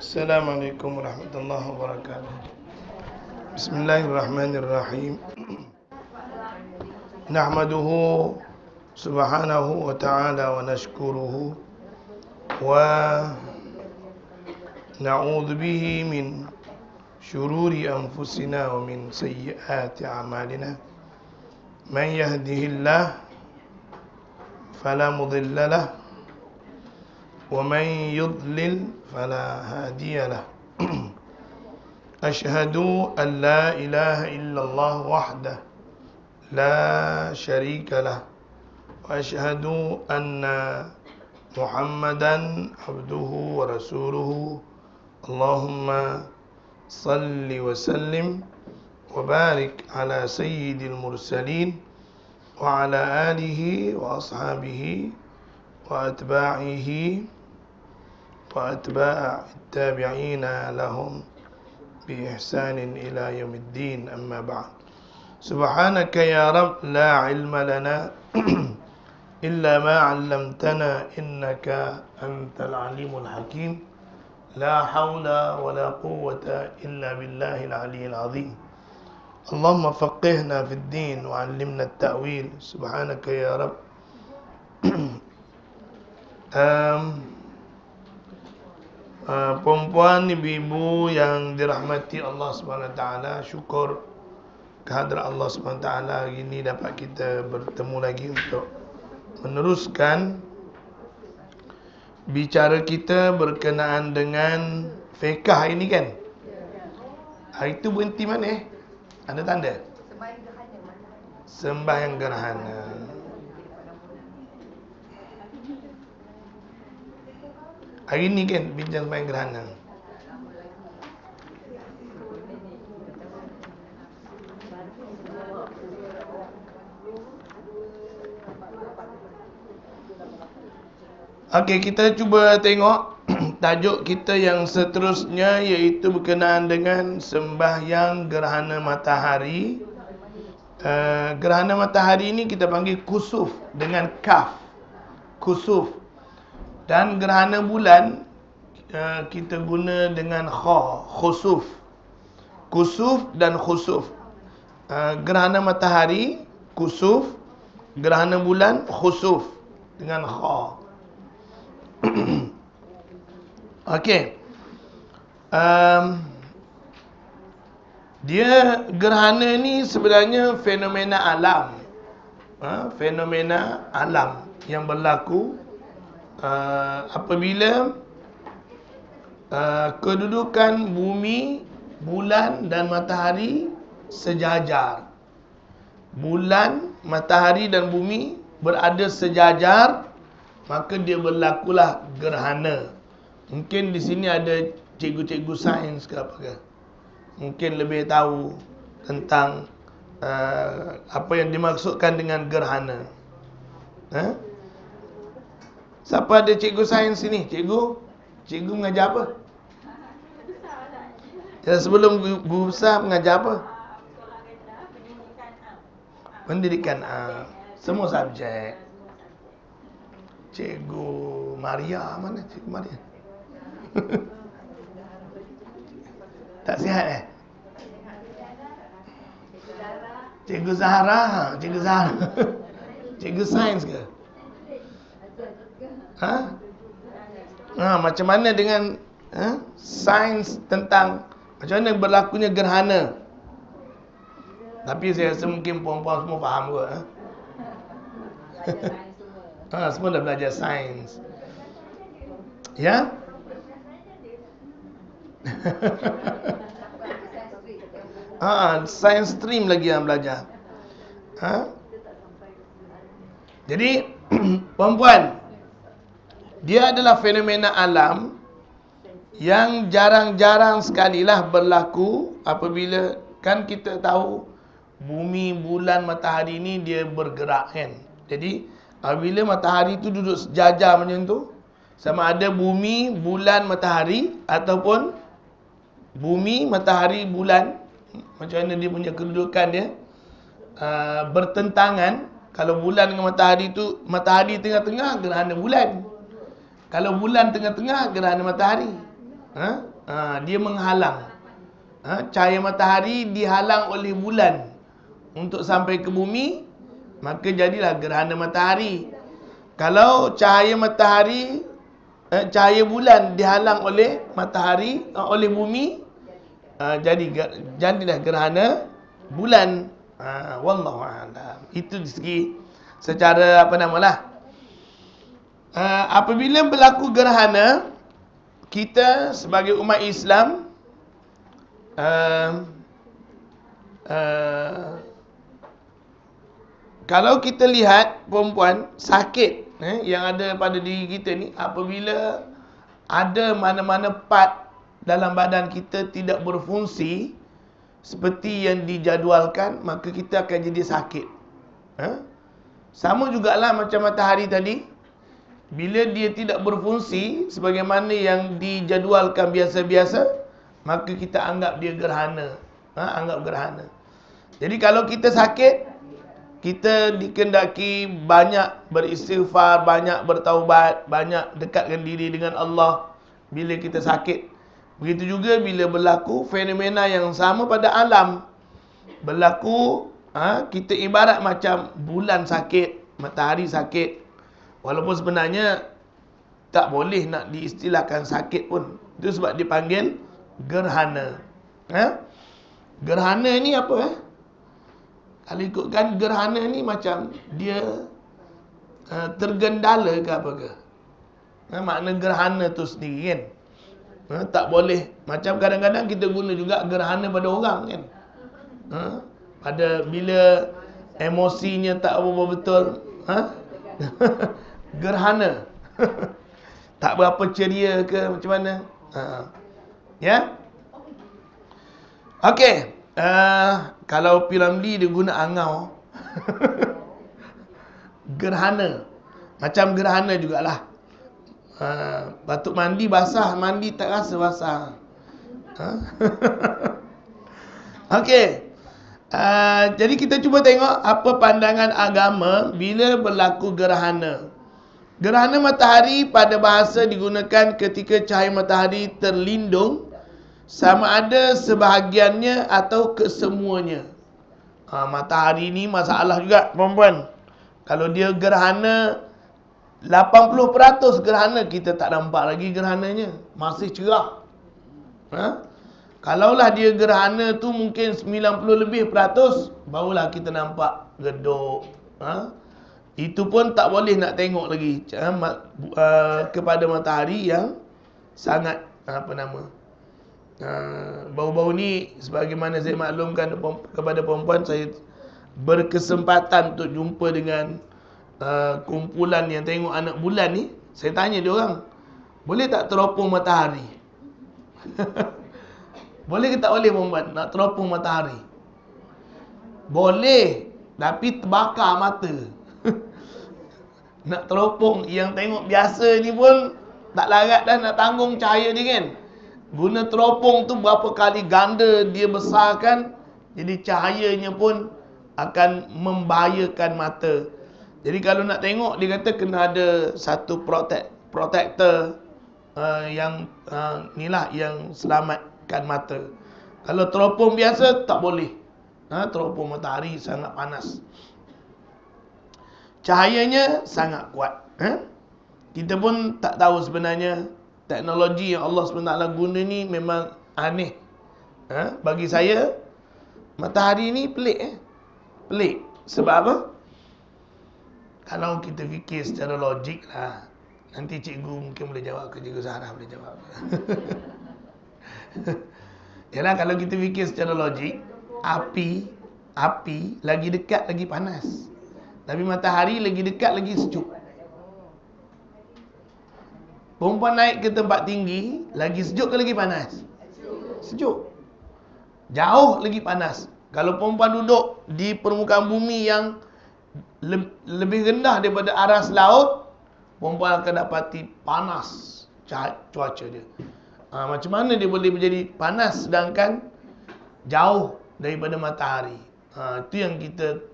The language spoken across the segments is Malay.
Assalamualaikum warahmatullahi wabarakatuh. Bismillahirrahmanirrahim. Nahmaduhu subhanahu wa ta'ala wa nashkuruhu wa na'udzu bihi min syururi anfusina wa min sayyiati a'malina. Man yahdihillahu fala mudilla lahu wa man yudlil fala hadiya lahu. Asyhadu an la ilaha illallah wahdah la syarika lah wa asyhadu anna Muhammadan abduhu wa rasuluhu. Allahumma salli wa sallim wa barik ala sayyidil mursalin wa ala alihi wa ashabihi wa atba'ihi wa atba'i tabi'ina lahum bi ihsanin ila yaumiddin, amma ba'd. Subhanaka ya Rabb la ilma lana illa ma 'allamtana innaka antal alimul hakim. La hawla wa la quwwata illa billahil aliyyil azim. Allahumma faqihna fid din wa 'allimna at-ta'wil. Subhanaka ya Rabb. Perempuan, ibu-ibu yang dirahmati Allah Subhanahu Wa Taala, syukur kehadrat Allah Subhanahu Wa Taala hari ini dapat kita bertemu lagi untuk meneruskan bicara kita berkenaan dengan fiqh ini kan. Hari itu berhenti mana? Ada tanda? Sembahyang gerhana. Hari ini kan bincang sembahyang gerhana. Okey, kita cuba tengok tajuk kita yang seterusnya, iaitu berkenaan dengan sembahyang gerhana matahari. Gerhana matahari ini kita panggil kusuf dengan kaf. Kusuf. Dan gerhana bulan kita guna dengan kha, khusuf. Kusuf dan khusuf. Gerhana matahari kusuf, gerhana bulan khusuf dengan kha. Okey. Dia gerhana ni sebenarnya fenomena alam. Fenomena alam yang berlaku apabila kedudukan bumi, bulan dan matahari sejajar. Bulan, matahari dan bumi berada sejajar, maka dia berlakulah gerhana. Mungkin di sini ada cikgu-cikgu sains ke apa ke, mungkin lebih tahu tentang apa yang dimaksudkan dengan gerhana. Siapa ada cikgu sains sini? Cikgu mengajar apa? Ya, sebelum guru besar mengajar apa? Pendidikan A. Semua subjek. Cikgu Maria, mana Cikgu Maria? Tak sihat Cikgu Zahra. Cikgu Zahra. Cikgu sains ke? Macam mana dengan sains tentang macam mana berlakunya gerhana? Tapi saya rasa mungkin puan-puan semua faham kot. Semua dah belajar sains. Ya? Sains stream lagi yang belajar. Jadi puan-puan, dia adalah fenomena alam yang jarang-jarang sekalilah berlaku apabila kan kita tahu bumi, bulan, matahari ni dia bergerak kan. Jadi apabila matahari tu duduk sejajar macam tu, sama ada bumi, bulan, matahari ataupun bumi, matahari, bulan, macam mana dia punya kedudukan dia bertentangan. Kalau bulan dengan matahari tu, matahari tengah-tengah, gerhana bulan. Kalau bulan tengah-tengah, gerhana matahari. Dia menghalang. Cahaya matahari dihalang oleh bulan untuk sampai ke bumi, maka jadilah gerhana matahari. Kalau cahaya matahari, cahaya bulan dihalang oleh matahari, oleh bumi, jadilah gerhana bulan. Wallahu a'lam. Itu segi secara apa namalah. Apabila berlaku gerhana, kita sebagai umat Islam kalau kita lihat perempuan sakit yang ada pada diri kita ni, apabila ada mana-mana part dalam badan kita tidak berfungsi seperti yang dijadualkan, maka kita akan jadi sakit. Sama jugalah macam matahari tadi. Bila dia tidak berfungsi sebagaimana yang dijadualkan biasa-biasa, maka kita anggap dia gerhana. Anggap gerhana. Jadi kalau kita sakit, kita dikendaki banyak beristighfar, banyak bertaubat, banyak dekatkan diri dengan Allah bila kita sakit. Begitu juga bila berlaku fenomena yang sama pada alam. Berlaku, kita ibarat macam bulan sakit, matahari sakit. Walaupun sebenarnya tak boleh nak diistilahkan sakit pun. Itu sebab dipanggil gerhana. Gerhana ni apa? Kalau ikutkan gerhana ni macam dia tergendala ke apa ke? Makna gerhana tu sendiri kan. Tak boleh. Macam kadang-kadang kita guna juga gerhana pada orang kan. Pada bila emosinya tak apa-apa betul. Gerhana. Tak berapa ceria ke macam mana. Ya. Okey. Kalau Piramli dia guna angau. Gerhana. Macam gerhana jugalah. Batuk mandi basah, mandi tak rasa basah. Okey. Jadi kita cuba tengok apa pandangan agama bila berlaku gerhana. Gerhana matahari pada bahasa digunakan ketika cahaya matahari terlindung, sama ada sebahagiannya atau kesemuanya. Matahari ni masalah juga perempuan. Kalau dia gerhana 80% gerhana, kita tak nampak lagi gerhananya, masih cerah. Kalaulah dia gerhana tu mungkin 90 lebih peratus, barulah kita nampak redup. Itu pun tak boleh nak tengok lagi kepada matahari yang sangat baru-baru ni, sebagaimana saya maklumkan kepada perempuan, saya berkesempatan untuk jumpa dengan kumpulan yang tengok anak bulan ni. Saya tanya dia orang, boleh tak teropong matahari? Boleh ke tak boleh perempuan nak teropong matahari? Boleh, tapi terbakar mata. Nak teropong, yang tengok biasa ni pun tak larat dah nak tanggung cahaya dia kan. Guna teropong tu berapa kali ganda dia besarkan, jadi cahayanya pun akan membahayakan mata. Jadi kalau nak tengok, dia kata kena ada satu protector yang inilah yang selamatkan mata. Kalau teropong biasa tak boleh. Teropong matahari sangat panas. Cahayanya sangat kuat. Kita pun tak tahu sebenarnya teknologi yang Allah SWT guna ni memang aneh. Bagi saya, matahari ni pelik. Pelik. Sebab apa? Kalau kita fikir secara logik lah, nanti cikgu mungkin boleh jawab ke, cikgu Zahra boleh jawab. Yalah, kalau kita fikir secara logik, api lagi dekat lagi panas. Tapi matahari lagi dekat lagi sejuk. Perempuan naik ke tempat tinggi, lagi sejuk ke lagi panas? Sejuk. Jauh lagi panas. Kalau perempuan duduk di permukaan bumi yang lebih rendah daripada aras laut, perempuan akan dapati panas cuaca dia. Macam mana dia boleh menjadi panas sedangkan jauh daripada matahari? Itu yang kita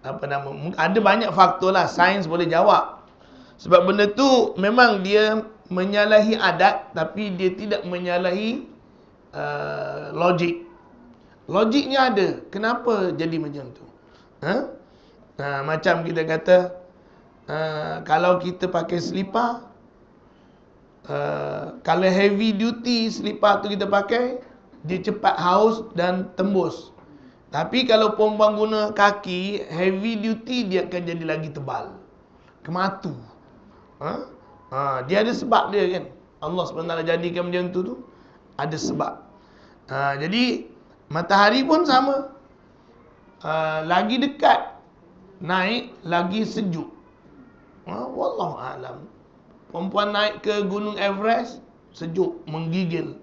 ada banyak faktor lah, sains boleh jawab. Sebab benda tu memang dia menyalahi adat, tapi dia tidak menyalahi logik. Logiknya ada. Kenapa jadi macam tu? Macam kita kata, kalau kita pakai selipar, kalau heavy duty selipar tu kita pakai, dia cepat haus dan tembus. Tapi kalau perempuan guna kaki heavy duty, dia akan jadi lagi tebal, kematu. Dia ada sebab dia kan. Allah SWT jadikan macam tu ada sebab. Jadi matahari pun sama. Lagi dekat naik, lagi sejuk. Wallahu alam. Perempuan naik ke Gunung Everest, sejuk, menggigil.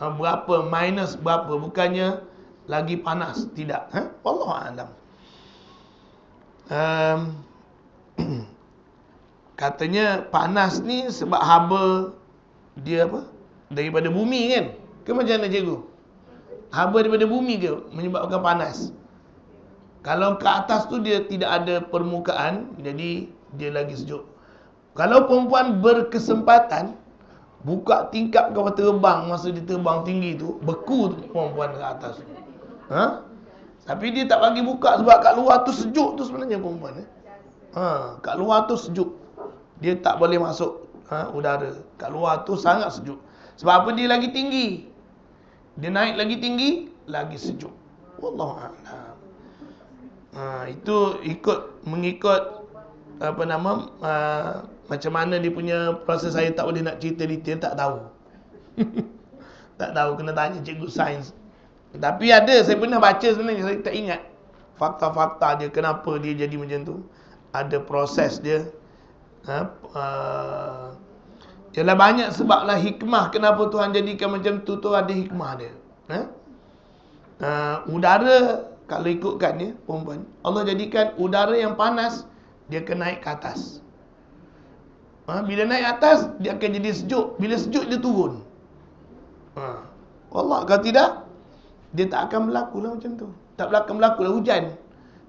Berapa, minus berapa, bukannya lagi panas, tidak. Wallahu alam. Katanya panas ni sebab haba dia apa? Daripada bumi kan? Ke macam mana cikgu? Haba daripada bumi ke menyebabkan panas? Kalau ke atas tu dia tidak ada permukaan, jadi dia lagi sejuk. Kalau perempuan berkesempatan buka tingkap kapal terbang, masa dia terbang tinggi tu, beku tu perempuan ke atas. Tapi dia tak bagi buka sebab kat luar tu sejuk tu sebenarnya perempuan. Kat luar tu sejuk. Dia tak boleh masuk udara. Kat luar tu sangat sejuk. Sebab apa? Dia lagi tinggi. Dia naik lagi tinggi, lagi sejuk. Wallahu a'lam. Itu mengikut apa nama, macam mana dia punya proses. Saya tak boleh nak cerita detail, tak tahu. Tak tahu, kena tanya cikgu sains. Tapi ada, saya pernah baca sebenarnya, saya tak ingat fakta-fakta dia, kenapa dia jadi macam tu. Ada proses dia. Ialah banyak sebablah, hikmah kenapa Tuhan jadikan macam tu ada hikmah dia. Udara, kalau ikutkan ya perempuan, Allah jadikan udara yang panas, dia akan naik ke atas. Bila naik atas, dia akan jadi sejuk. Bila sejuk, dia turun. Allah, kalau tidak, dia tak akan berlaku lah macam tu. Tak akan berlaku lah hujan.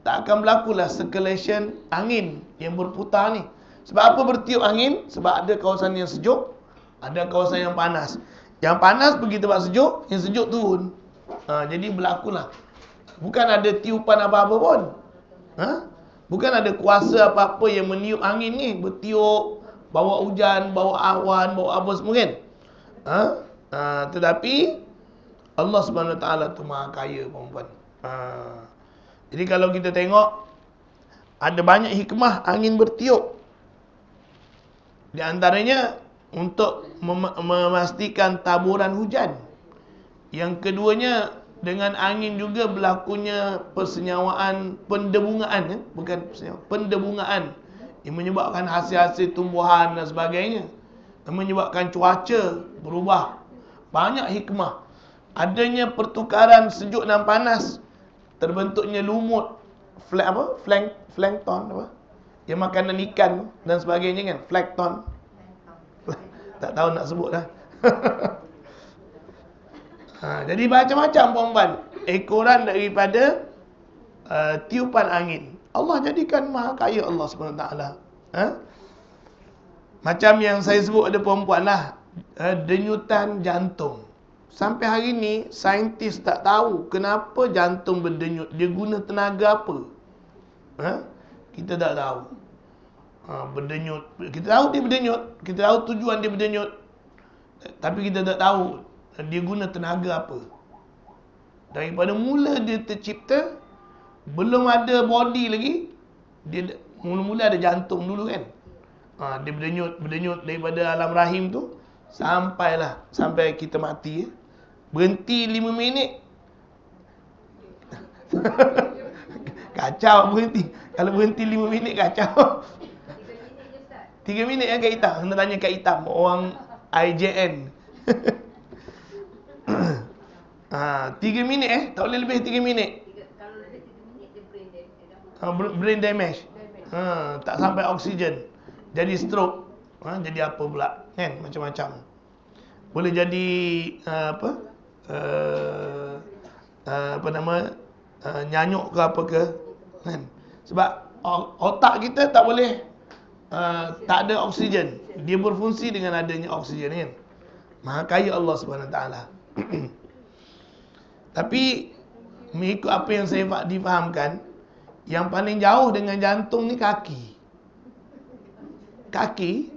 Tak akan berlaku lah circulation angin yang berputar ni. Sebab apa bertiup angin? Sebab ada kawasan yang sejuk, ada kawasan yang panas. Yang panas pergi tempat sejuk, yang sejuk turun. Jadi berlakulah. Bukan ada tiupan apa-apa pun. Bukan ada kuasa apa-apa yang meniup angin ni, bertiup, bawa hujan, bawa awan, bawa apa semua kan. Tetapi Allah SWT tu maha kaya perempuan. Jadi kalau kita tengok, ada banyak hikmah angin bertiup. Di antaranya untuk memastikan taburan hujan. Yang keduanya, dengan angin juga berlakunya persenyawaan, pendebungaan, bukan persenyawaan, pendebungaan, yang menyebabkan hasil-hasil tumbuhan dan sebagainya, yang menyebabkan cuaca berubah. Banyak hikmah. Adanya pertukaran sejuk dan panas, terbentuknya lumut, plankton apa? Yang makanan ikan dan sebagainya kan, plankton. Tak tahu nak sebut dah. Jadi macam-macam perempuan, ekoran daripada tiupan angin. Allah jadikan maha kaya Allah SWT. Macam yang saya sebut, ada perempuan lah, denyutan jantung. Sampai hari ni saintis tak tahu kenapa jantung berdenyut, dia guna tenaga apa. Kita tak tahu. Berdenyut, kita tahu dia berdenyut, kita tahu tujuan dia berdenyut, tapi kita tak tahu dia guna tenaga apa. Daripada mula dia tercipta, belum ada body lagi, dia mula-mula ada jantung dulu kan. Dia berdenyut daripada alam rahim tu sampai kita mati. Berhenti 5 minit. Kacau berhenti. Kalau berhenti 5 minit kacau. 3 minit kan Kak Itam. Kena tanya Kak Itam, orang IJN. 3 minit tak boleh lebih 3 minit. Kalau lebih 3 minit dia brain damage. Tak sampai oksigen. Jadi stroke. Jadi apa pula kan, macam-macam. Boleh jadi nyanyuk ke apa ke kan. Sebab otak kita tak boleh tak ada oksigen. Dia berfungsi dengan adanya oksigen kan. Maha kaya Allah SWT. Tapi mengikut apa yang saya difahamkan, yang paling jauh dengan jantung ni kaki. Kaki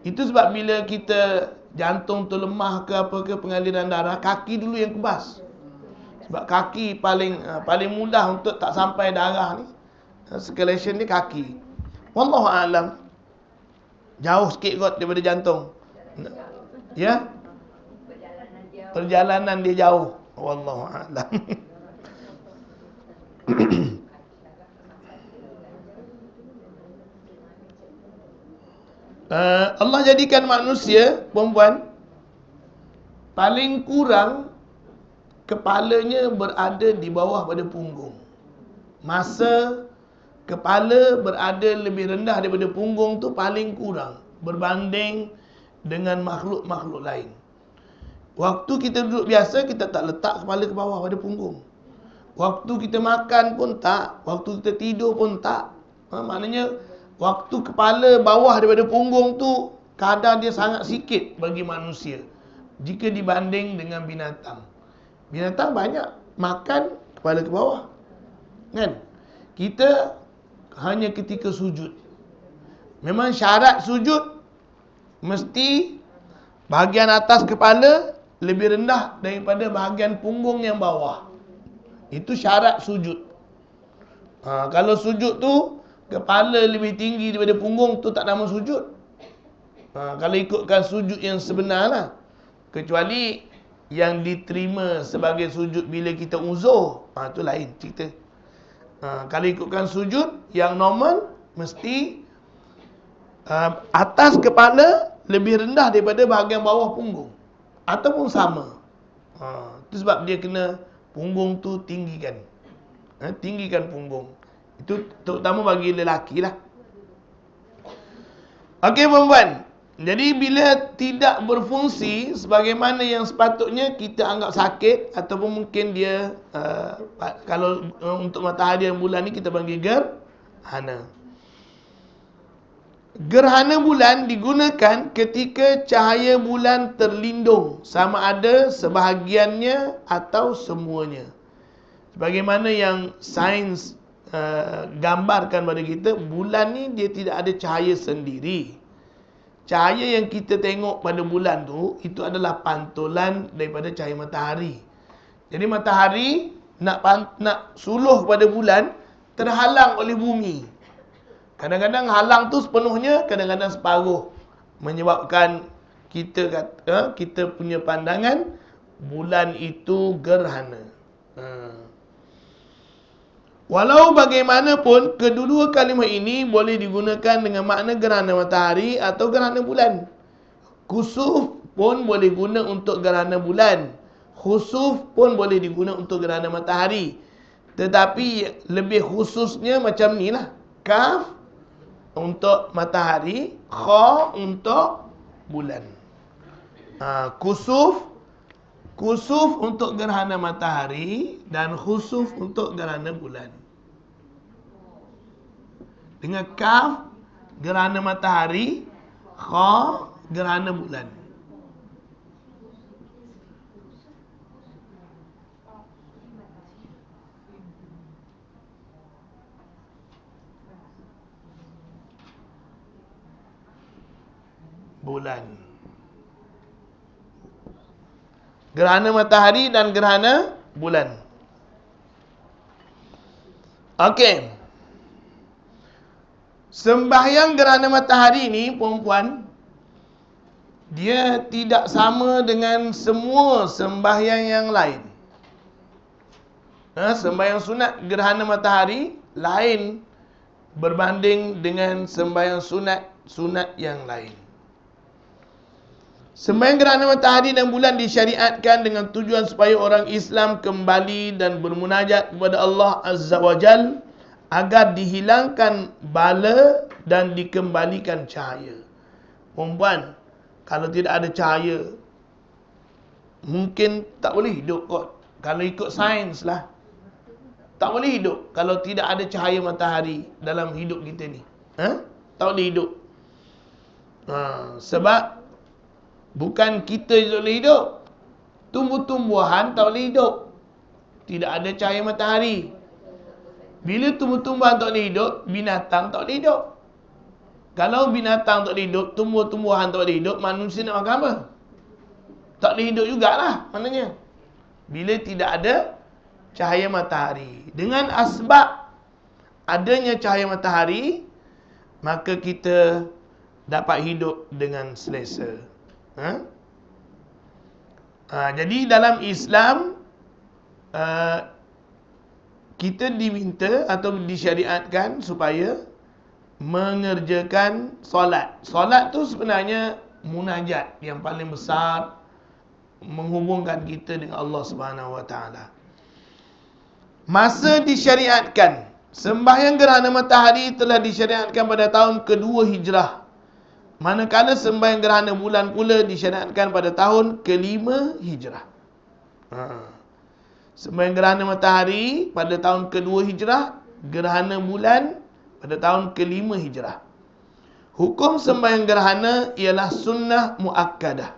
itu sebab bila kita jantung tu lemah ke apa ke pengaliran darah, kaki dulu yang kebas. Sebab kaki paling mudah untuk tak sampai darah ni, circulation ni kaki. Wallahu a'lam. Jauh sikit kot daripada jantung. Ya? Perjalanan dia jauh. Wallahu a'lam. Allah jadikan manusia, perempuan, paling kurang kepalanya berada di bawah pada punggung. Masa kepala berada lebih rendah daripada punggung tu paling kurang berbanding dengan makhluk-makhluk lain. Waktu kita duduk biasa, kita tak letak kepala ke bawah pada punggung. Waktu kita makan pun tak. Waktu kita tidur pun tak. Maknanya waktu kepala bawah daripada punggung tu kadar dia sangat sikit bagi manusia jika dibanding dengan binatang. Binatang banyak makan kepala ke bawah, kan? Kita hanya ketika sujud. Memang syarat sujud mesti bahagian atas kepala lebih rendah daripada bahagian punggung yang bawah. Itu syarat sujud. Kalau sujud tu kepala lebih tinggi daripada punggung, tu tak nama sujud. Kalau ikutkan sujud yang sebenar lah. Kecuali yang diterima sebagai sujud bila kita uzur, tu lain cerita. Kalau ikutkan sujud yang normal, mesti atas kepala lebih rendah daripada bahagian bawah punggung, ataupun sama. Itu sebab dia kena punggung tu tinggikan. Tinggikan punggung. Itu terutama bagi lelaki lah. Okey perempuan. Jadi bila tidak berfungsi sebagaimana yang sepatutnya, kita anggap sakit, ataupun mungkin dia kalau untuk matahari dan bulan ni kita panggil gerhana. Gerhana bulan digunakan ketika cahaya bulan terlindung, sama ada sebahagiannya atau semuanya. Sebagaimana yang sains gambarkan pada kita, bulan ni dia tidak ada cahaya sendiri. Cahaya yang kita tengok pada bulan tu, itu adalah pantulan daripada cahaya matahari. Jadi matahari nak suluh pada bulan, terhalang oleh bumi. Kadang-kadang halang tu sepenuhnya, kadang-kadang separuh. Menyebabkan kita punya pandangan bulan itu gerhana. Walau bagaimanapun, kedua kalimah ini boleh digunakan dengan makna gerhana matahari atau gerhana bulan. Kusuf pun boleh guna untuk gerhana bulan. Khusuf pun boleh diguna untuk gerhana matahari. Tetapi lebih khususnya macam ni lah. Kaf untuk matahari, kha untuk bulan. Kusuf untuk gerhana matahari dan khusuf untuk gerhana bulan. Dengan kaf gerhana matahari, kha gerhana bulan. Bulan. Gerhana matahari dan gerhana bulan. Okey. Sembahyang gerhana matahari ni, perempuan, dia tidak sama dengan semua sembahyang yang lain. Sembahyang sunat gerhana matahari lain berbanding dengan sembahyang sunat yang lain. Sembahyang gerhana matahari dan bulan disyariatkan dengan tujuan supaya orang Islam kembali dan bermunajat kepada Allah Azza wa Jal agar dihilangkan bala dan dikembalikan cahaya. Perempuan, kalau tidak ada cahaya, mungkin tak boleh hidup kot. Kalau ikut sains lah, tak boleh hidup kalau tidak ada cahaya matahari dalam hidup kita ni. Tak boleh hidup. Sebab bukan kita je boleh hidup. Tumbuh-tumbuhan tak boleh hidup. Tidak ada cahaya matahari. Bila tumbuh-tumbuhan tak boleh hidup, binatang tak boleh hidup. Kalau binatang tak boleh hidup, tumbuh-tumbuhan tak boleh hidup, manusia nak makan apa? Tak boleh hidup jugalah maknanya. Bila tidak ada cahaya matahari. Dengan asbab adanya cahaya matahari, maka kita dapat hidup dengan selesa. Jadi dalam Islam, kita diminta atau disyariatkan supaya mengerjakan solat. Solat tu sebenarnya munajat yang paling besar, menghubungkan kita dengan Allah Subhanahu Wa Taala. Masa disyariatkan, sembahyang gerhana matahari telah disyariatkan pada tahun kedua Hijrah. Manakala sembahyang gerhana bulan pula disyariatkan pada tahun kelima Hijrah. Sembahyang gerhana matahari pada tahun kedua Hijrah, gerhana bulan pada tahun kelima Hijrah. Hukum sembahyang gerhana ialah sunnah muakkadah.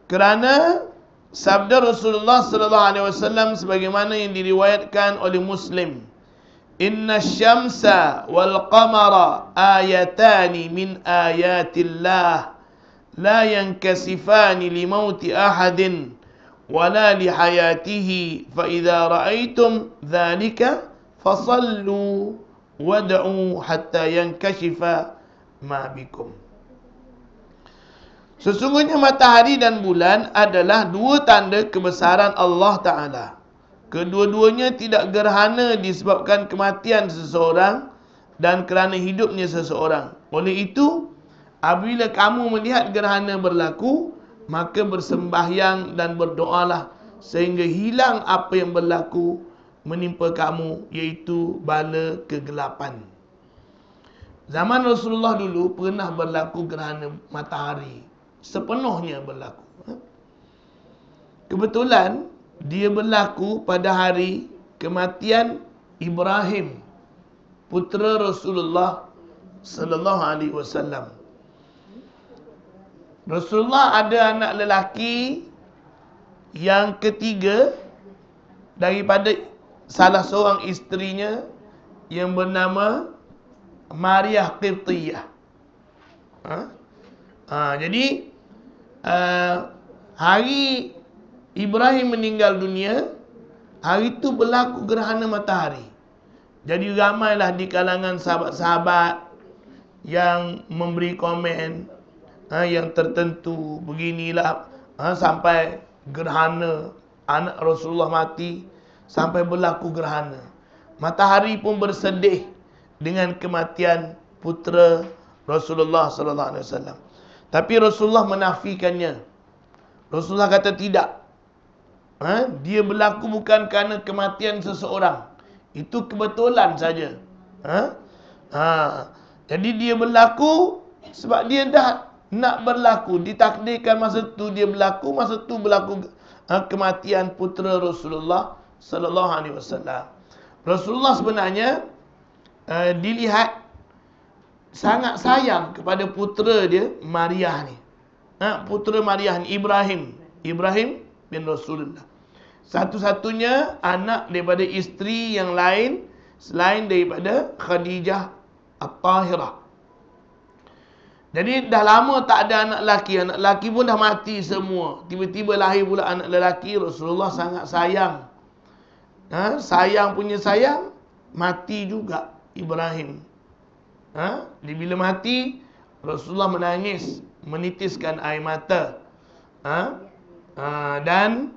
Kerana sabda Rasulullah sallallahu alaihi wasallam sebagaimana yang diriwayatkan oleh Muslim, "Inna syamsa wal qamara ayatani min ayatillah la yankasifani li mauti ahadin wala li hayatihi fa idza ra'aitum dhalika fasallu wad'u hatta yankashifa ma bikum." Sesungguhnya matahari dan bulan adalah dua tanda kebesaran Allah Ta'ala. Kedua-duanya tidak gerhana disebabkan kematian seseorang dan kerana hidupnya seseorang. Oleh itu, apabila kamu melihat gerhana berlaku, maka bersembahyang dan berdoalah sehingga hilang apa yang berlaku menimpa kamu, iaitu bala kegelapan. Zaman Rasulullah dulu pernah berlaku gerhana matahari. Sepenuhnya berlaku. Kebetulan dia berlaku pada hari kematian Ibrahim, putera Rasulullah sallallahu alaihi wasallam. Rasulullah ada anak lelaki yang ketiga daripada salah seorang isterinya yang bernama Maria Qibtiyah. Jadi hari Ibrahim meninggal dunia, hari itu berlaku gerhana matahari. Jadi ramailah di kalangan sahabat-sahabat yang memberi komen yang tertentu, beginilah sampai gerhana anak Rasulullah mati, sampai berlaku gerhana. Matahari pun bersedih dengan kematian putera Rasulullah sallallahu alaihi wasallam. Tapi Rasulullah menafikannya. Rasulullah kata tidak. Dia berlaku bukan kerana kematian seseorang. Itu kebetulan saja. Jadi dia berlaku sebab dia dah nak berlaku. Ditakdirkan masa tu dia berlaku. Masa tu berlaku kematian putera Rasulullah sallallahu alaihi wasallam. Rasulullah sebenarnya dilihat sangat sayang kepada putera dia, Maria ni. Putera Maria ni, Ibrahim bin Rasulullah. Satu-satunya anak daripada isteri yang lain selain daripada Khadijah At-Tahirah. Jadi dah lama tak ada anak lelaki pun dah mati semua. Tiba-tiba lahir pula anak lelaki. Rasulullah sangat sayang. Sayang punya sayang, mati juga Ibrahim. Bila mati, Rasulullah menangis, menitiskan air mata. Dan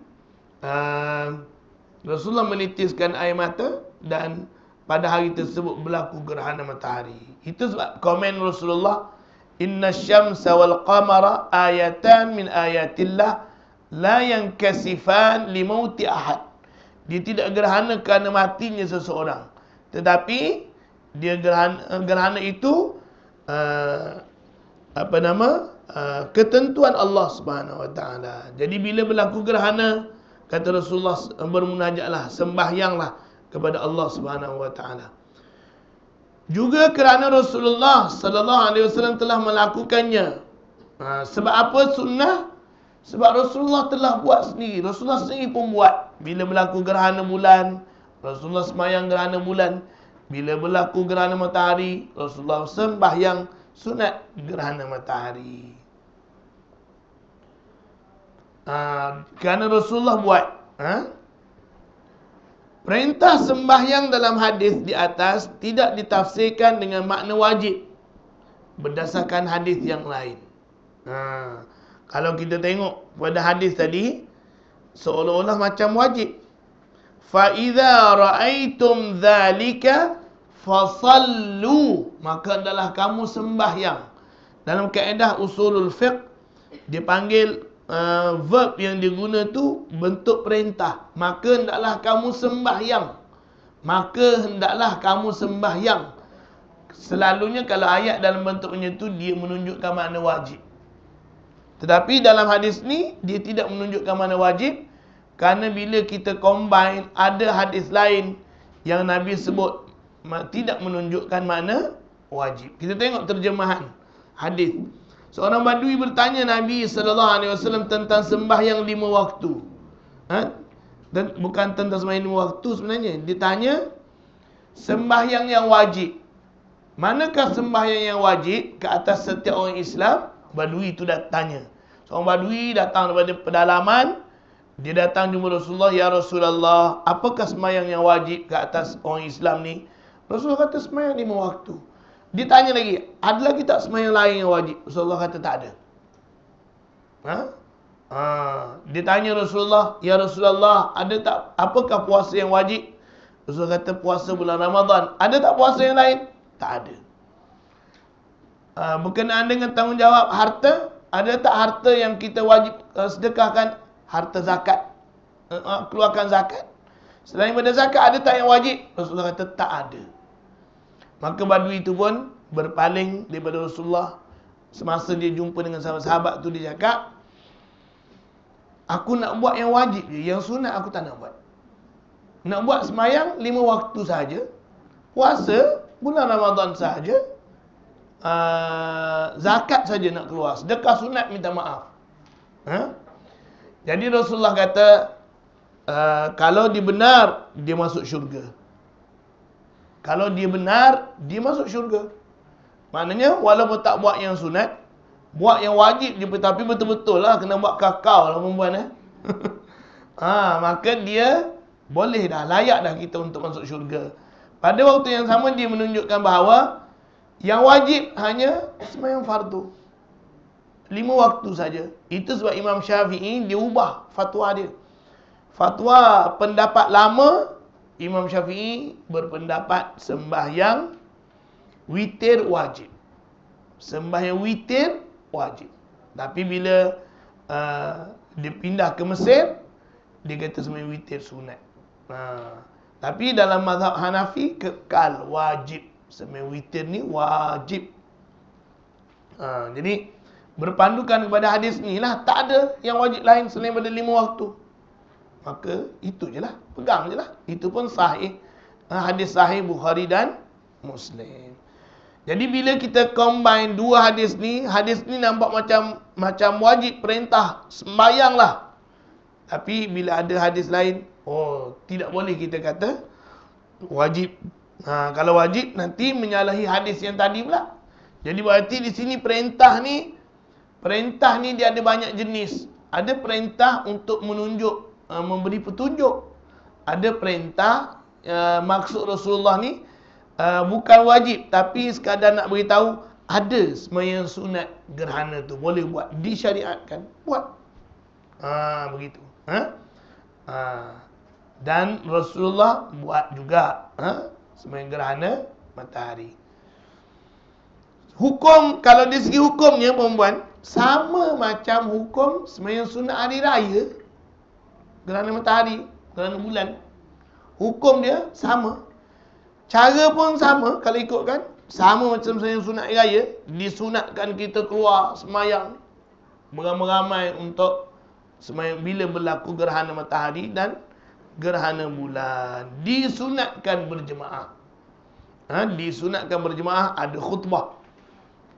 Rasulullah menitiskan air mata dan pada hari tersebut berlaku gerhana matahari. Itu sebab komen Rasulullah, "Inna syamsa wal qamara ayatan min ayatillah la yankasifan li mauti ahad." Dia tidak gerhana kerana matinya seseorang, tetapi dia gerhana itu ketentuan Allah Subhanahu Wa Taala. Jadi bila berlaku gerhana, kata Rasulullah, bermunajatlah, sembahyanglah kepada Allah Subhanahu Wa Taala. Juga kerana Rasulullah sallallahu alaihi wasallam telah melakukannya. Sebab apa sunnah? Sebab Rasulullah telah buat sendiri. Rasulullah sendiri pun buat. Bila berlaku gerhana bulan, Rasulullah sembahyang gerhana bulan. Bila berlaku gerhana matahari, Rasulullah sembahyang sunat gerhana matahari. Kerana Rasulullah buat. Perintah sembahyang dalam hadis di atas tidak ditafsirkan dengan makna wajib berdasarkan hadis yang lain. Kalau kita tengok pada hadis tadi, seolah-olah macam wajib. Fa idza ra'aitum dzalika fasallu, maka adalah kamu sembahyang. Dalam kaedah usulul fiqh dipanggil verb yang diguna tu bentuk perintah. Maka hendaklah kamu sembahyang. Maka hendaklah kamu sembahyang. Selalunya kalau ayat dalam bentuknya tu dia menunjukkan makna wajib. Tetapi dalam hadis ni dia tidak menunjukkan makna wajib, kerana bila kita combine ada hadis lain yang Nabi sebut tidak menunjukkan makna wajib. Kita tengok terjemahan hadis. Seorang badui bertanya Nabi SAW tentang sembahyang 5 waktu. Dan bukan tentang sembahyang 5 waktu sebenarnya. Dia tanya sembahyang yang wajib. Manakah sembahyang yang wajib ke atas setiap orang Islam? Badui itu dah tanya. Seorang badui datang daripada pedalaman. Dia datang jumpa Rasulullah. Ya Rasulullah, apakah sembahyang yang wajib ke atas orang Islam ni? Rasulullah kata sembahyang 5 waktu. Dia tanya lagi, ada lagi tak sembahyang lain yang wajib? Rasulullah kata tak ada. Dia tanya Rasulullah, ya Rasulullah, ada tak, apakah puasa yang wajib? Rasulullah kata puasa bulan Ramadan. Ada tak puasa yang lain? Tak ada. Berkenaan dengan tanggungjawab harta, ada tak harta yang kita wajib sedekahkan? Harta zakat. Keluarkan zakat. Selain daripada zakat, ada tak yang wajib? Rasulullah kata tak ada. Maka badui itu pun berpaling daripada Rasulullah. Semasa dia jumpa dengan sahabat-sahabat tu, dia cakap, aku nak buat yang wajib je, yang sunat aku tak nak buat. Nak buat sembahyang 5 waktu saja, puasa bulan Ramadan saja, zakat saja nak keluar, sedekah sunat minta maaf. Jadi Rasulullah kata, kalau dia benar, dia masuk syurga. Kalau dia benar, dia masuk syurga. Maknanya walaupun tak buat yang sunat, buat yang wajib je, tapi betul-betul lah kena buat kakao lah perempuan. Maka dia boleh dah, layak dah kita untuk masuk syurga. Pada waktu yang sama dia menunjukkan bahawa yang wajib hanya sembahyang fardu. 5 waktu saja. Itu sebab Imam Syafi'i dia ubah fatwa dia. Fatwa pendapat lama, Imam Syafi'i berpendapat sembahyang witir wajib. Sembahyang witir wajib. Tapi bila dia pindah ke Mesir, dia kata sembahyang witir sunat. Tapi dalam mazhab Hanafi kekal wajib. Sembahyang witir ni wajib. Jadi berpandukan kepada hadis ni lah, tak ada yang wajib lain selain daripada 5 waktu. Maka itu je lah, pegang je lah. Itu pun sahih. Hadis sahih Bukhari dan Muslim. Jadi bila kita combine dua hadis ni nampak macam wajib, perintah sembahyang lah. Tapi bila ada hadis lain, tidak boleh kita kata wajib. Kalau wajib nanti menyalahi hadis yang tadi pula. Jadi berarti di sini perintah ni dia ada banyak jenis. Ada perintah untuk menunjuk, memberi petunjuk. Ada perintah, maksud Rasulullah ni bukan wajib, tapi sekadar nak beritahu ada sembahyang sunat gerhana tu boleh buat, disyariatkan, buat. Begitu. Dan Rasulullah buat juga sembahyang gerhana matahari. Hukum, kalau dari segi hukumnya perempuan, sama macam hukum sembahyang sunat hari raya, gerhana matahari, gerhana bulan. Hukum dia sama. Cara pun sama, kalau ikutkan. Sama macam sembahyang sunat hari raya. Disunatkan kita keluar sembahyang beramai-ramai untuk sembahyang bila berlaku gerhana matahari dan gerhana bulan. Disunatkan berjemaah. disunatkan berjemaah ada khutbah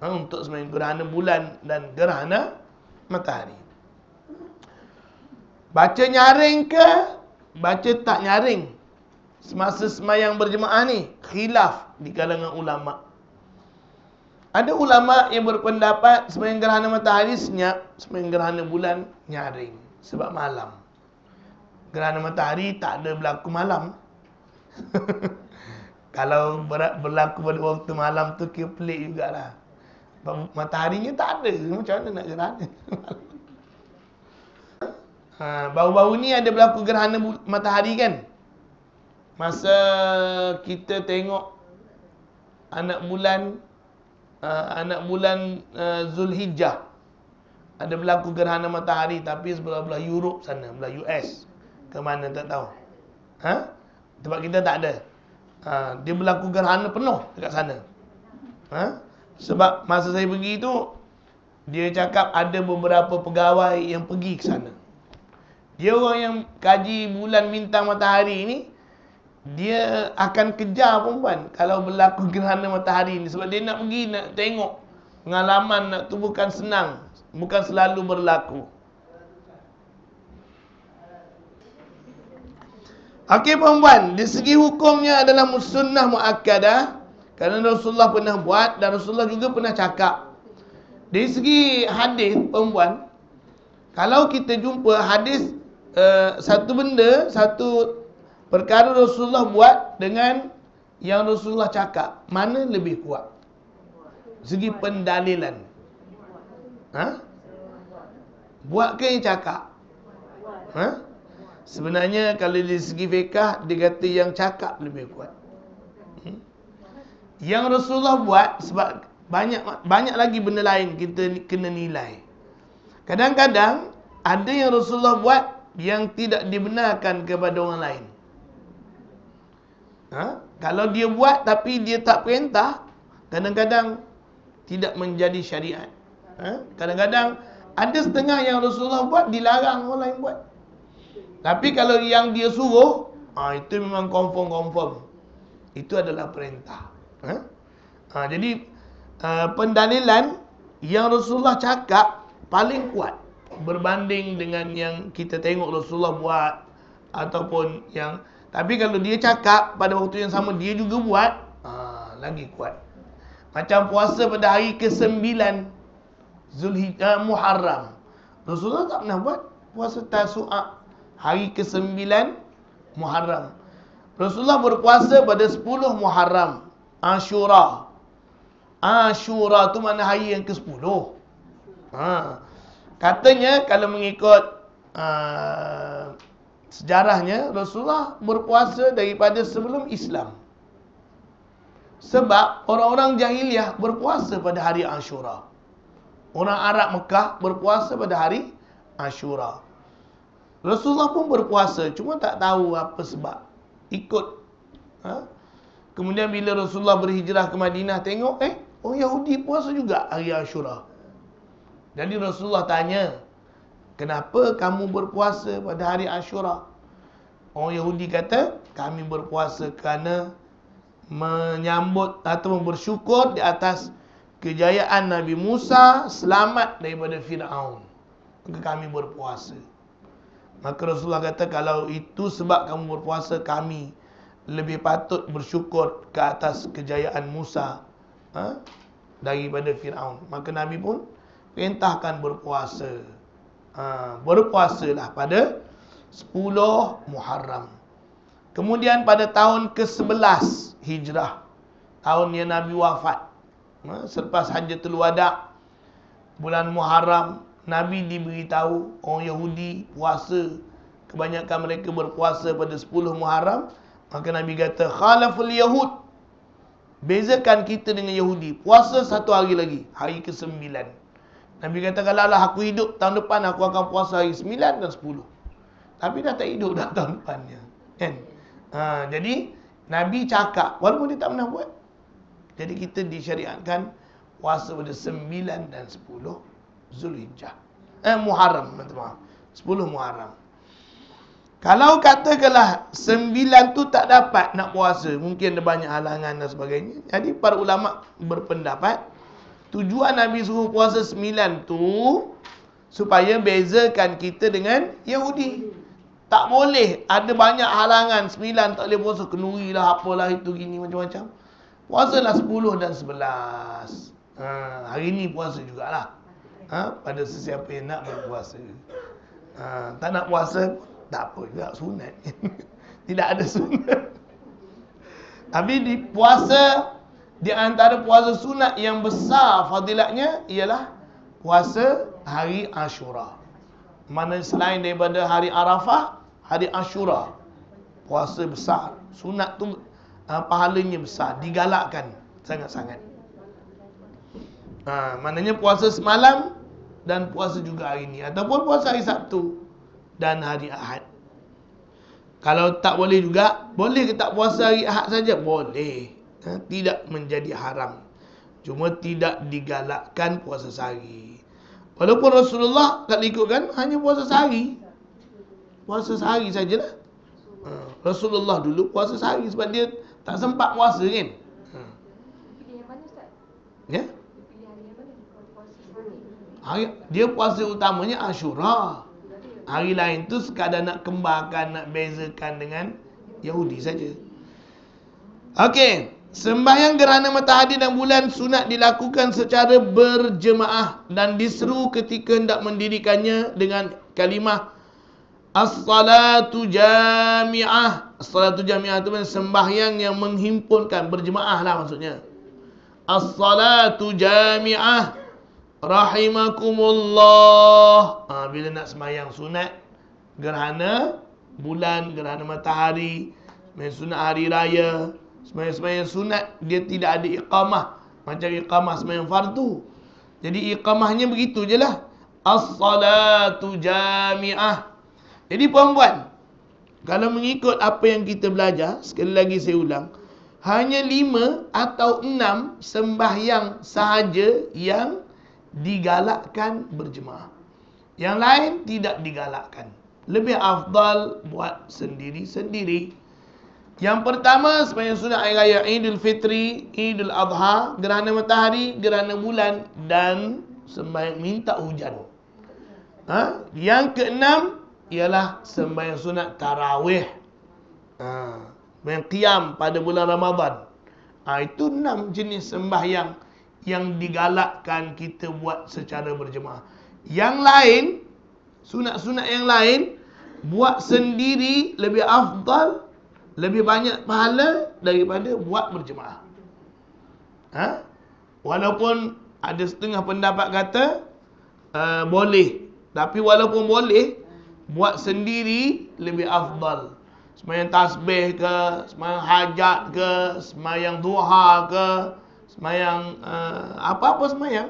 untuk sembahyang gerhana bulan dan gerhana matahari. Baca nyaring ke baca tak nyaring semasa sembahyang berjemaah ni khilaf di kalangan ulama. Ada ulama yang berpendapat sembahyang gerhana matahari senyap, sembahyang gerhana bulan nyaring sebab malam. Gerhana matahari tak ada berlaku malam. Kalau berlaku pada waktu malam tu kira pelik jugalah. Mataharinya tak ada, macam mana nak gerhana? Baru-baru ni ada berlaku gerhana matahari kan? Masa kita tengok anak bulan Zulhijjah, ada berlaku gerhana matahari, tapi sebelah-belah Europe sana, belah US. Ke mana tak tahu. Tempat kita tak ada. Dia berlaku gerhana penuh dekat sana. Sebab masa saya pergi tu, dia cakap ada beberapa pegawai yang pergi ke sana. Dia orang yang kaji bulan, bintang, matahari ni, dia akan kejar perempuan kalau berlaku gerhana matahari ni. Sebab dia nak pergi, nak tengok pengalaman nak tu bukan senang, bukan selalu berlaku. Okey perempuan, di segi hukumnya adalah sunnah muakkadah, kerana Rasulullah pernah buat dan Rasulullah juga pernah cakap. Dari segi hadis perempuan, kalau kita jumpa hadis satu benda, satu perkara Rasulullah buat dengan yang Rasulullah cakap, mana lebih kuat? Segi pendalilan. Buat ke yang cakap? Sebenarnya kalau dari segi fiqh, dia kata yang cakap lebih kuat. Yang Rasulullah buat, sebab banyak lagi benda lain kita kena nilai. Kadang-kadang ada yang Rasulullah buat yang tidak dibenarkan kepada orang lain. Kalau dia buat tapi dia tak perintah, kadang-kadang tidak menjadi syariat. Kadang-kadang ada setengah yang Rasulullah buat dilarang orang lain buat. Tapi kalau yang dia suruh, itu memang confirm. Itu adalah perintah. Jadi pendalilan yang Rasulullah cakap paling kuat berbanding dengan yang kita tengok Rasulullah buat ataupun yang. Tapi kalau dia cakap pada waktu yang sama dia juga buat, lagi kuat. Macam puasa pada hari ke-9 Muharram. Rasulullah tak pernah buat puasa Tasu'a hari ke-9 Muharram. Rasulullah berpuasa pada 10 Muharram, Ashura. Ashura tu mana hari yang ke-10. Katanya kalau mengikut sejarahnya, Rasulullah berpuasa daripada sebelum Islam. Sebab orang-orang jahiliah berpuasa pada hari Ashura. Orang Arab Mekah berpuasa pada hari Ashura. Rasulullah pun berpuasa, cuma tak tahu apa sebab. Ikut. Kemudian bila Rasulullah berhijrah ke Madinah, tengok orang Yahudi puasa juga hari Ashura. Jadi Rasulullah tanya, kenapa kamu berpuasa pada hari Ashura? Orang Yahudi kata, kami berpuasa kerana menyambut atau bersyukur di atas kejayaan Nabi Musa selamat daripada Fir'aun. Maka kami berpuasa. Maka Rasulullah kata, kalau itu sebab kamu berpuasa, kami lebih patut bersyukur ke atas kejayaan Musa daripada Fir'aun. Maka Nabi pun perintahkan berpuasa. Berpuasalah pada 10 Muharram. Kemudian pada tahun ke-11 Hijrah, tahun yang Nabi wafat, selepas Hajjatul Wada', bulan Muharram, Nabi diberitahu orang Yahudi puasa, kebanyakan mereka berpuasa pada 10 Muharram. Maka Nabi kata, khalaful Yahud, bezakan kita dengan Yahudi, puasa satu hari lagi, hari ke-9. Nabi kata, kalau lah aku hidup tahun depan, aku akan puasa hari 9 dan 10. Tapi dah tak hidup dah tahun depannya, kan? Jadi Nabi cakap, walaupun dia tak pernah buat. Jadi kita disyariatkan puasa pada 9 dan 10 Zulhijjah. Muharram, minta maaf. 10 Muharram. Kalau katakanlah 9 tu tak dapat nak puasa, mungkin ada banyak halangan dan sebagainya. Jadi para ulama berpendapat tujuan Nabi suruh puasa 9 tu supaya bezakan kita dengan Yahudi. Tak boleh, ada banyak halangan, 9 tak boleh puasa, kenduri lah, apalah itu gini macam-macam. Puasalah 10 dan 11. Hari ni puasa jugalah. Pada sesiapa yang nak berpuasa. Tak nak puasa, tak apa juga, sunat. Tidak ada sunat. Tapi di puasa, di antara puasa sunat yang besar fadilatnya ialah puasa hari Ashura. Mana selain daripada hari Arafah, hari Ashura, puasa besar. Sunat tu pahalanya besar, digalakkan sangat-sangat. Maknanya puasa semalam dan puasa juga hari ni, ataupun puasa hari Sabtu dan hari Ahad. Kalau tak boleh juga, boleh ke tak puasa hari Ahad saja? Boleh. Tidak menjadi haram. Cuma tidak digalakkan puasa sehari. Walaupun Rasulullah kalau ikutkan hanya puasa sehari. Puasa sehari sajalah. Rasulullah dulu puasa sehari sebab dia tak sempat puasa kan. Pilih yang mana Ustaz? Ya? Pilih hari yang mana? Kalau puasa sehari. Hari, dia puasa utamanya Ashura. Hari lain tu sekadar nak kembarkan, nak bezakan dengan Yahudi saja. Okey, sembahyang gerhana matahari dan bulan sunat dilakukan secara berjemaah dan diseru ketika hendak mendirikannya dengan kalimah as-salatu jami'ah. As-salatu jami'ah itu sembahyang yang menghimpunkan, berjemaah lah maksudnya. As-salatu jami'ah rahimakumullah. Bila nak sembahyang sunat gerhana bulan, gerhana matahari, sembahyang sunat hari raya, sembahyang sunat dia tidak ada iqamah macam iqamah sembahyang fardu. Jadi iqamahnya begitu je lah, as-salatu jami'ah. Jadi puan-puan, kalau mengikut apa yang kita belajar, sekali lagi saya ulang, hanya 5 atau 6 sembahyang sahaja yang digalakkan berjemaah. Yang lain tidak digalakkan. Lebih afdal buat sendiri-sendiri. Yang pertama, sembahyang sunat hari raya Idul Fitri, Idul Adha, gerhana matahari, gerhana bulan dan sembahyang minta hujan. Yang keenam ialah sembahyang sunat tarawih. Sembahyang qiyam pada bulan Ramadan. Itu 6 jenis sembahyang yang digalakkan kita buat secara berjemaah. Yang lain, sunat-sunat yang lain, buat sendiri lebih afdal, lebih banyak pahala daripada buat berjemaah. Walaupun ada setengah pendapat kata boleh. Tapi walaupun boleh, buat sendiri lebih afdal. Sembahyang tasbih ke, sembahyang hajat ke, sembahyang duha ke, sembahyang apa-apa sembahyang.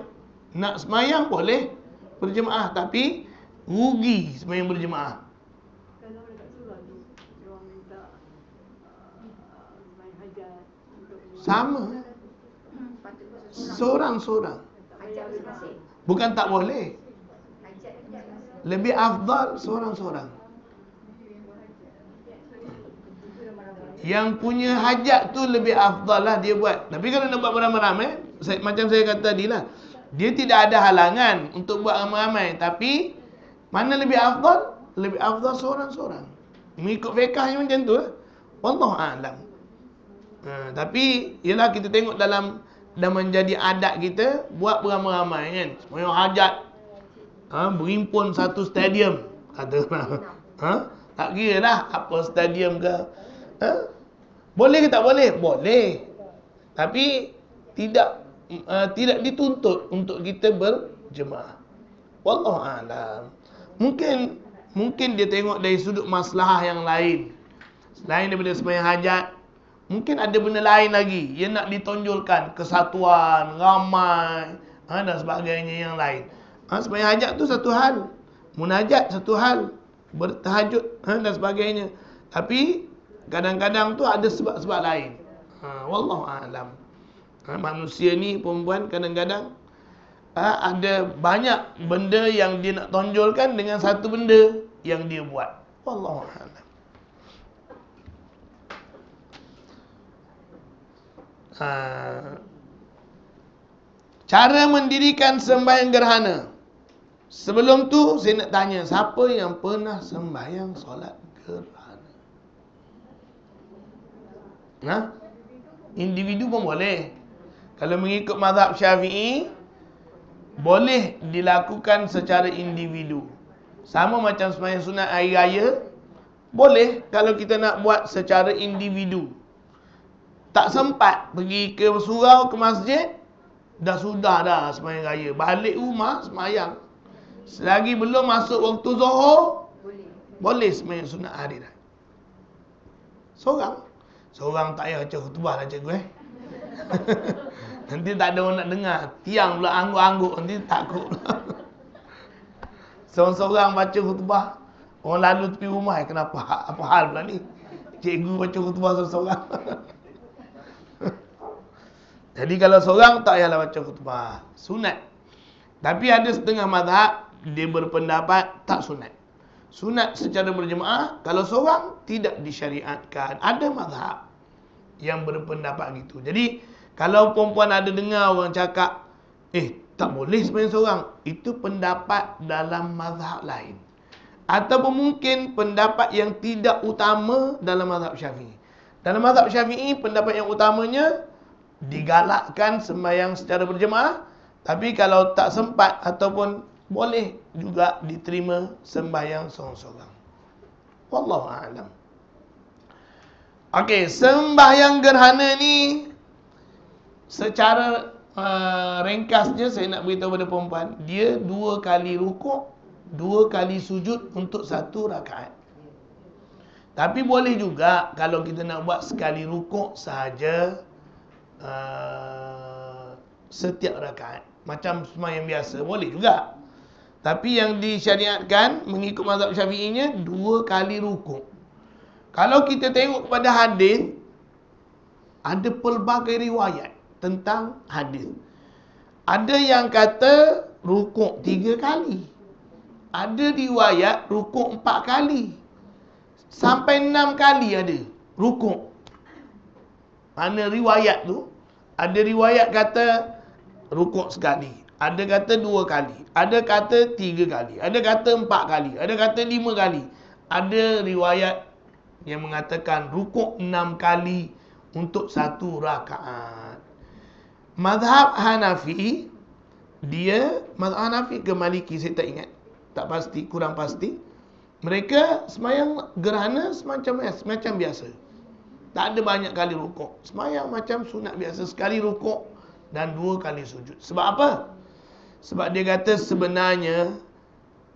Nak sembahyang boleh berjemaah, tapi rugi sembahyang berjemaah. Kalau dekat surau tu, orang minta sembahyang hajat untuk Sama. Seorang-seorang. Hajat masing-masing. Bukan tak boleh. Hajat masing-masing. Lebih afdal seorang-seorang. Yang punya hajat tu lebih afdal lah dia buat. Tapi kalau nak buat beramai-ramai, macam saya kata tadi lah, dia tidak ada halangan untuk buat ramai-ramai. Tapi mana lebih afdal? Lebih afdal seorang-seorang. Mengikut fiqahnya macam tu lah. Wallahu a'lam. Tapi ialah kita tengok dalam dah menjadi adat kita buat beramai-ramai kan. Semua hajat berimpun satu stadium katalah. Tak kira lah apa stadium ke. Boleh ke tak boleh? Boleh. Tapi tidak dituntut untuk kita berjemaah. Wallahu a'lam. Mungkin dia tengok dari sudut maslahah yang lain. Selain daripada sembahyang hajat, mungkin ada benda lain lagi yang nak ditonjolkan, kesatuan, ramai dan sebagainya yang lain. Sembahyang hajat tu satu hal, munajat satu hal, bertahajud dan sebagainya. Tapi kadang-kadang tu ada sebab-sebab lain. Wallahu a'lam. Manusia ni perempuan kadang-kadang ada banyak benda yang dia nak tonjolkan dengan satu benda yang dia buat. Wallahu a'lam. Cara mendirikan sembahyang gerhana. Sebelum tu saya nak tanya, siapa yang pernah sembahyang solat gerhana? Individu pun boleh. Kalau mengikut mazhab Syafi'i, boleh dilakukan secara individu. Sama macam sembahyang sunat hari raya, boleh kalau kita nak buat secara individu. Tak sempat pergi ke surau, ke masjid, sudah dah sembahyang raya. Balik rumah sembahyang. Selagi belum masuk waktu Zuhur, boleh sembahyang sunat hari raya. Seorang tak payah baca khutbah lah cikgu Nanti tak ada orang nak dengar. Tiang pula angguk-angguk, nanti takut seorang-seorang baca khutbah. Orang lalu tepi rumah, kenapa? Apa hal pula ni? Cikgu baca khutbah seorang-seorang Jadi kalau seorang tak payahlah baca khutbah. Sunat. Tapi ada setengah mazhab, dia berpendapat tak sunat. Sunat secara berjemaah, kalau seorang tidak disyariatkan. Ada mazhab yang berpendapat gitu. Jadi kalau perempuan ada dengar orang cakap, tak boleh sembahyang seorang, itu pendapat dalam mazhab lain. Ataupun mungkin pendapat yang tidak utama dalam mazhab Syafi'i. Dalam mazhab Syafi'i, pendapat yang utamanya digalakkan sembahyang secara berjemaah. Tapi kalau tak sempat ataupun boleh juga diterima sembahyang seorang-seorang. Wallahu a'lam. Okey, sembahyang gerhana ni secara ringkasnya saya nak beritahu kepada perempuan, dia 2 kali rukuk, 2 kali sujud untuk 1 rakaat. Tapi boleh juga kalau kita nak buat sekali rukuk sahaja setiap rakaat. Macam sembahyang biasa, boleh juga. Tapi yang disyariatkan mengikut mazhab Syafi'inya 2 kali rukuk. Kalau kita tengok kepada hadis, ada pelbagai riwayat tentang hadis. Ada yang kata rukuk 3 kali. Ada riwayat rukuk 4 kali. Sampai 6 kali ada rukuk. Mana riwayat tu? Ada riwayat kata rukuk sekali. Ada kata 2 kali. Ada kata 3 kali. Ada kata 4 kali. Ada kata 5 kali. Ada riwayat yang mengatakan rukuk 6 kali untuk 1 rakaat. Mazhab Hanafi, mazhab Hanafi ke Maliki, saya tak ingat. Tak pasti, kurang pasti. Mereka sembahyang gerhana semacam biasa. Tak ada banyak kali rukuk. Sembahyang macam sunat biasa. Sekali rukuk dan 2 kali sujud. Sebab apa? Sebab dia kata sebenarnya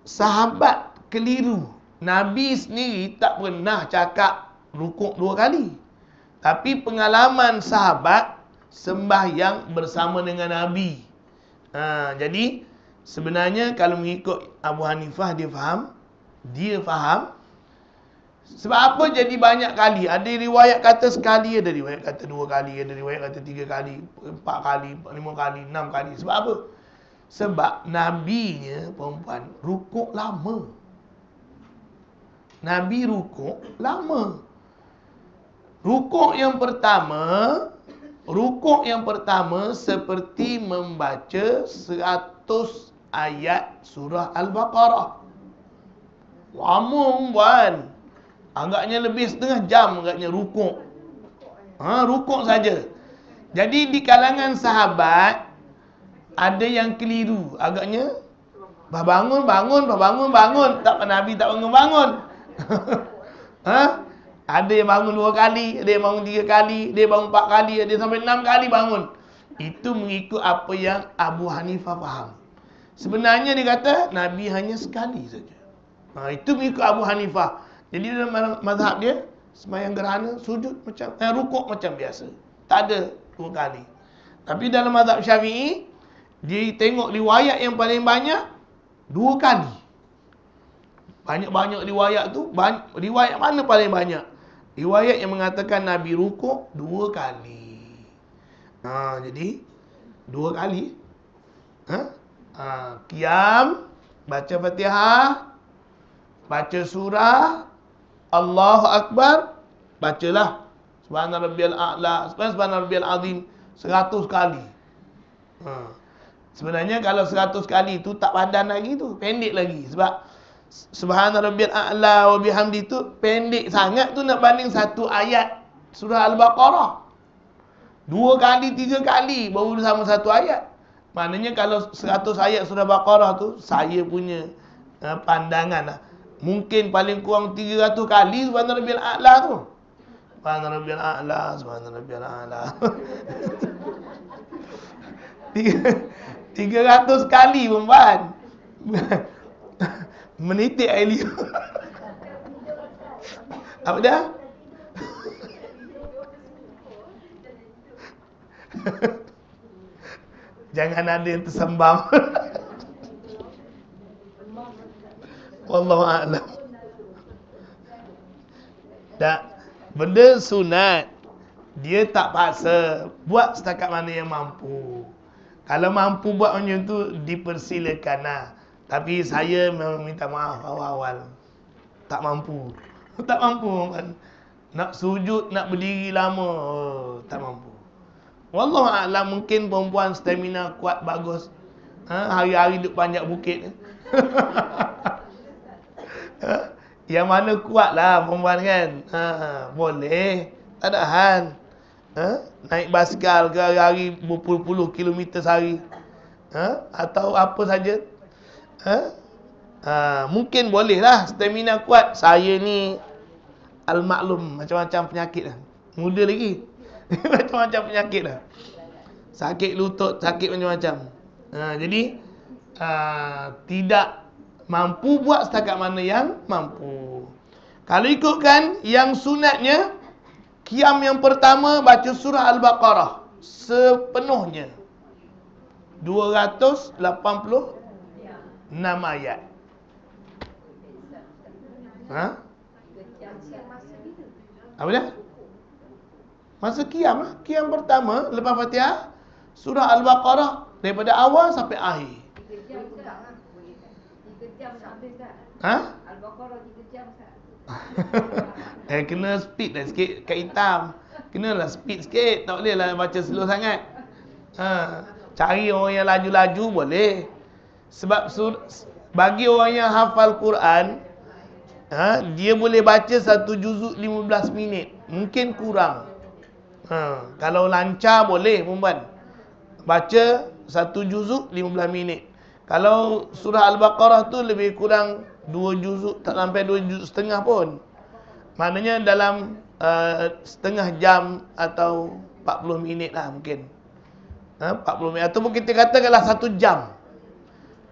sahabat keliru. Nabi sendiri tak pernah cakap rukuk 2 kali. Tapi pengalaman sahabat sembahyang bersama dengan Nabi. Jadi sebenarnya kalau mengikut Abu Hanifah, dia faham. Sebab apa jadi banyak kali? Ada riwayat kata sekali, ada riwayat kata 2 kali, ada riwayat kata 3 kali, 4 kali, 5 kali, 6 kali. Sebab apa? Sebab Nabinya, perempuan, rukuk lama. Nabi rukuk lama. Rukuk yang pertama seperti membaca 100 ayat surah Al-Baqarah. Lama perempuan. Agaknya lebih setengah jam agaknya rukuk. Rukuk saja. Jadi di kalangan sahabat ada yang keliru. Agaknya bangun. Tak Nabi tak bangun. Ada yang bangun 2 kali, ada yang bangun 3 kali, ada yang bangun 4 kali, ada yang sampai 6 kali bangun. Itu mengikut apa yang Abu Hanifah faham. Sebenarnya dia kata Nabi hanya sekali saja. Itu mengikut Abu Hanifah. Jadi dalam mazhab dia, sembahyang gerhana, sujud macam rukuk macam biasa. Tak ada 2 kali. Tapi dalam mazhab Syafi'i, dia tengok riwayat yang paling banyak 2 kali. Banyak-banyak riwayat tu, riwayat mana paling banyak? Riwayat yang mengatakan Nabi rukuk 2 kali. Jadi 2 kali. Qiyam, baca Fatihah, baca surah, Allahu Akbar, bacalah Subhana rabbiyal a'la, Subhana rabbiyal azim 100 kali. Sebenarnya kalau 100 kali tu tak padan lagi tu, pendek lagi. Sebab Subhana rabbiyal a'la wa bihamdi tu pendek sangat tu, nak banding satu ayat surah Al-Baqarah. 2 kali, 3 kali baru sama satu ayat. Maknanya kalau 100 ayat surah Baqarah tu, saya punya pandangan lah, mungkin paling kurang 300 kali Subhana rabbiyal a'la tu. Subhana rabbiyal a'la, Subhana rabbiyal a'la. 300 kali perempuan. Menitik air liur. Apa dah? Jangan ada yang tersembam. Wallahu a'lam. Tak, benda sunat dia tak paksa, buat setakat mana yang mampu. Kalau mampu buat macam tu dipersilakan lah. Tapi saya memang minta maaf awal-awal tak mampu. Tak mampu kan. Nak sujud, nak berdiri lama, tak mampu. Wallahu a'lam, mungkin perempuan stamina kuat bagus. Hari-hari duduk panjat bukit. Yang mana kuat lah perempuan kan. Boleh, tak ada hal. Naik basikal ke hari-hari berpuluh-puluh kilometer sehari. Atau apa saja. Mungkin boleh lah stamina kuat. Saya ni al-maklum, macam-macam penyakit lah. Muda lagi. Macam-macam penyakit lah. Sakit lutut, sakit macam-macam. Jadi tidak mampu, buat setakat mana yang mampu. Kalau ikutkan yang sunatnya, qiyam yang pertama baca surah Al-Baqarah sepenuhnya, 286 ayat. Apa dia? Masa qiyam lah. Qiyam pertama lepas Fatihah, surah Al-Baqarah daripada awal sampai akhir. 3 jam tak? 3 jam tak habis tak? Al-Baqarah 3 jam tak? Kena speed lah sikit kat hitam. Kenalah speed sikit, tak boleh lah baca slow sangat. Cari orang yang laju-laju boleh. Sebab bagi orang yang hafal Quran, dia boleh baca satu juzuk 15 minit. Mungkin kurang. Kalau lancar boleh perempuan baca satu juzuk 15 minit. Kalau surah Al-Baqarah tu lebih kurang 2 juzuk, tak sampai 2 juzuk setengah pun. Maknanya dalam setengah jam atau 40 minit lah mungkin. 40 minit. Ataupun kita katakanlah 1 jam.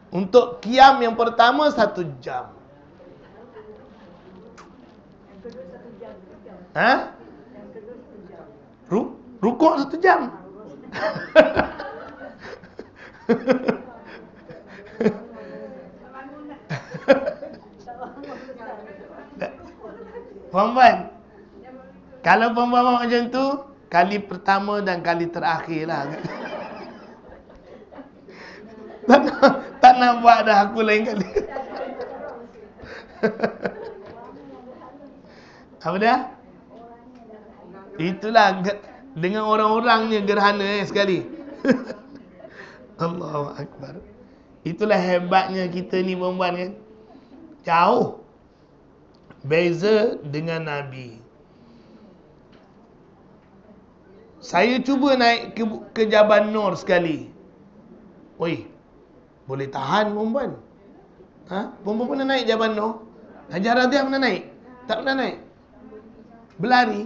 Untuk qiyam yang pertama 1 jam. Rukuk 1 jam. Perempuan, kalau perempuan macam tu, kali pertama dan kali terakhir lah. tak nak buat dah aku lain kali. Apa dia? Itulah dengan orang-orangnya gerhana sekali. Allahu Akbar. Itulah hebatnya kita ni perempuan kan. Jauh beza dengan Nabi. Saya cuba naik ke Jabal Nur sekali. Oi, boleh tahan perempuan. Perempuan pernah naik Jabal Nur? Hajar Radiah pernah naik? Tak pernah naik? Berlari.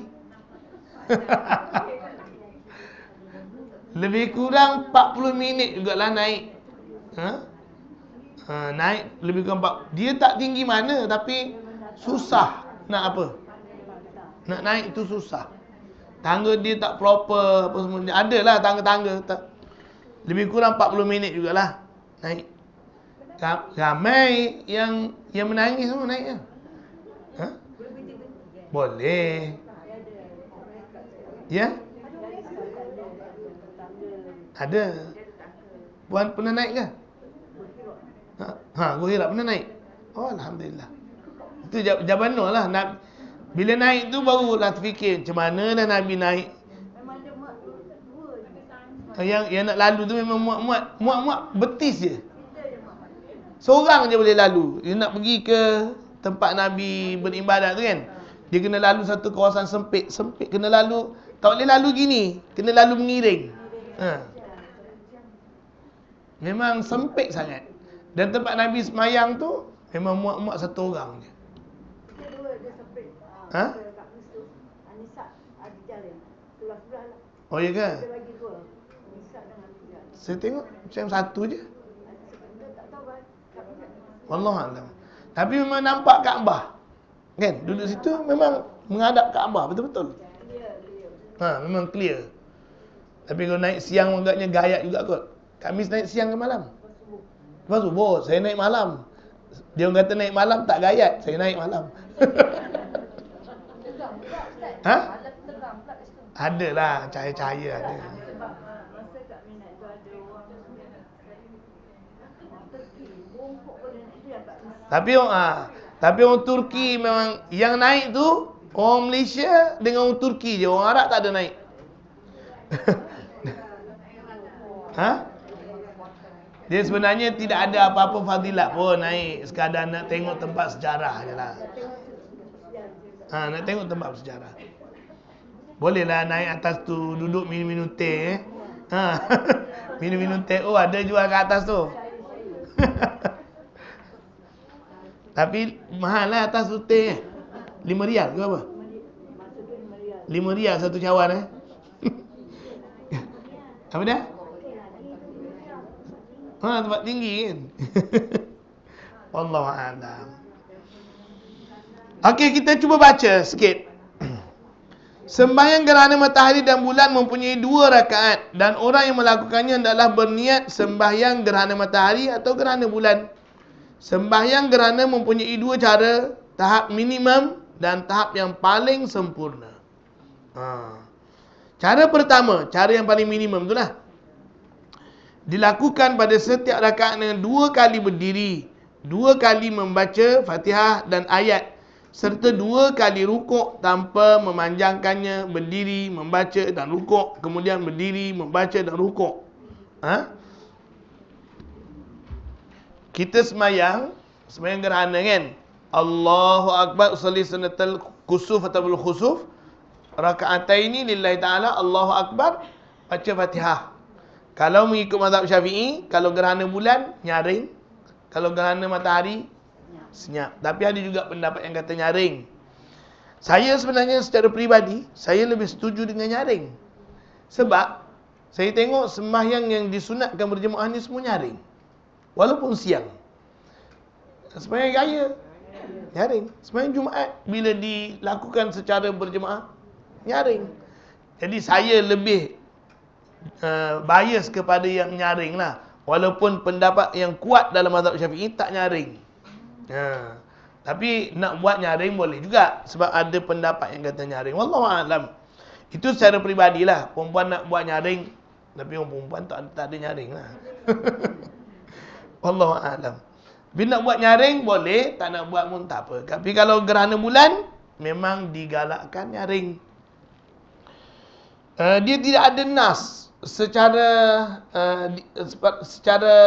Lebih kurang 40 minit jugalah naik. Naik lebih kurang 4. Dia tak tinggi mana, tapi susah nak apa? Nak naik tu susah. Tangga dia tak proper apa semua. Adalah tangga-tangga tak. Lebih kurang 40 minit jugalah naik. Ramai yang menangis semua naik kan? Boleh. Ya? Ada. Puan pernah naik ke? Gua Hira pernah naik? Oh, alhamdulillah. Itu Jabal Nur lah. Bila naik tu barulah terfikir macam mana dah Nabi naik. Memang dia muat dua je. Yang nak lalu tu memang muat betis je. Kita je muat. Seorang je boleh lalu. Dia nak pergi ke tempat Nabi beribadat tu kan. Dia kena lalu satu kawasan sempit. Sempit kena lalu. Tak boleh lalu gini. Kena lalu mengiring. Memang sempit sangat. Dan tempat Nabi semayang tu memang muat-muat satu orang je. Kita dua dia sempit. Ha? Kat Mistu. Anissa ada jalan. Sebelah-sebelah lah. Oh ya ke? Dia bagi dua. Anissa dengan Anissa. Saya tengok macam satu je. Dia tak tahu kan. Wallahualam. Tapi memang nampak Kaabah. Kan? Duduk situ memang menghadap Kaabah betul-betul. Memang clear. Tapi kalau naik siang agaknya gayat juga kot. Khamis naik siang ke malam? Lepas subuh. Saya naik malam. Dia orang kata naik malam tak gayat. Saya naik malam. Ha? Adalah cahaya-cahaya ada. Sebab masa kat Mina tu ada orang Turki. Bongkok boleh naik dia kat Mistu. Tapi orang Turki memang yang naik tu orang Malaysia dengan orang Turki je. Orang Arab tak ada naik. Ha? Dia sebenarnya tidak ada apa-apa fadilat pun naik. Sekadar nak tengok tempat sejarah je lah. Nak tengok tempat sejarah. Bolehlah naik atas tu duduk minum-minum teh. Minum-minum teh. Oh ada jual kat atas tu. Tapi mahal lah atas tu teh. 5 rial ke apa? 5 rial satu cawan Apa dia? Tempat tinggi kan. Wallahualam. Okey, kita cuba baca sikit. Sembahyang gerhana matahari dan bulan mempunyai 2 rakaat dan orang yang melakukannya adalah berniat sembahyang gerhana matahari atau gerhana bulan. Sembahyang gerhana mempunyai 2 cara, tahap minimum dan tahap yang paling sempurna. Cara pertama, cara yang paling minimum itulah. Dilakukan pada setiap rakaat dengan 2 kali berdiri, 2 kali membaca Fatihah dan ayat, serta 2 kali rukuk tanpa memanjangkannya, berdiri, membaca dan rukuk, kemudian berdiri, membaca dan rukuk. Kita semayang gerhana kan. Allahu Akbar, usalli sunatal kusuf atau khusuf. Raka'ataini lillahi ta'ala, Allahu Akbar, baca Fatihah. Kalau mengikut mazhab Syafi'i, kalau gerhana bulan, nyaring. Kalau gerhana matahari, senyap. Tapi ada juga pendapat yang kata nyaring. Saya sebenarnya secara peribadi, saya lebih setuju dengan nyaring. Sebab, saya tengok sembahyang yang disunatkan berjemaah ni semua nyaring. Walaupun siang. Sembahyang raya, nyaring. Sembahyang Jumaat, bila dilakukan secara berjemaah, nyaring. Jadi saya lebih bias kepada yang nyaring lah. Walaupun pendapat yang kuat dalam mazhab Syafi'i tak nyaring. Tapi nak buat nyaring boleh juga. Sebab ada pendapat yang kata nyaring. Wallahualam. Itu secara peribadilah. Perempuan nak buat nyaring. Tapi orang perempuan tak ada nyaring lah. Wallahualam. Bila nak buat nyaring boleh. Tak nak buat pun tak apa. Tapi kalau gerhana bulan, memang digalakkan nyaring. Dia tidak ada nas secara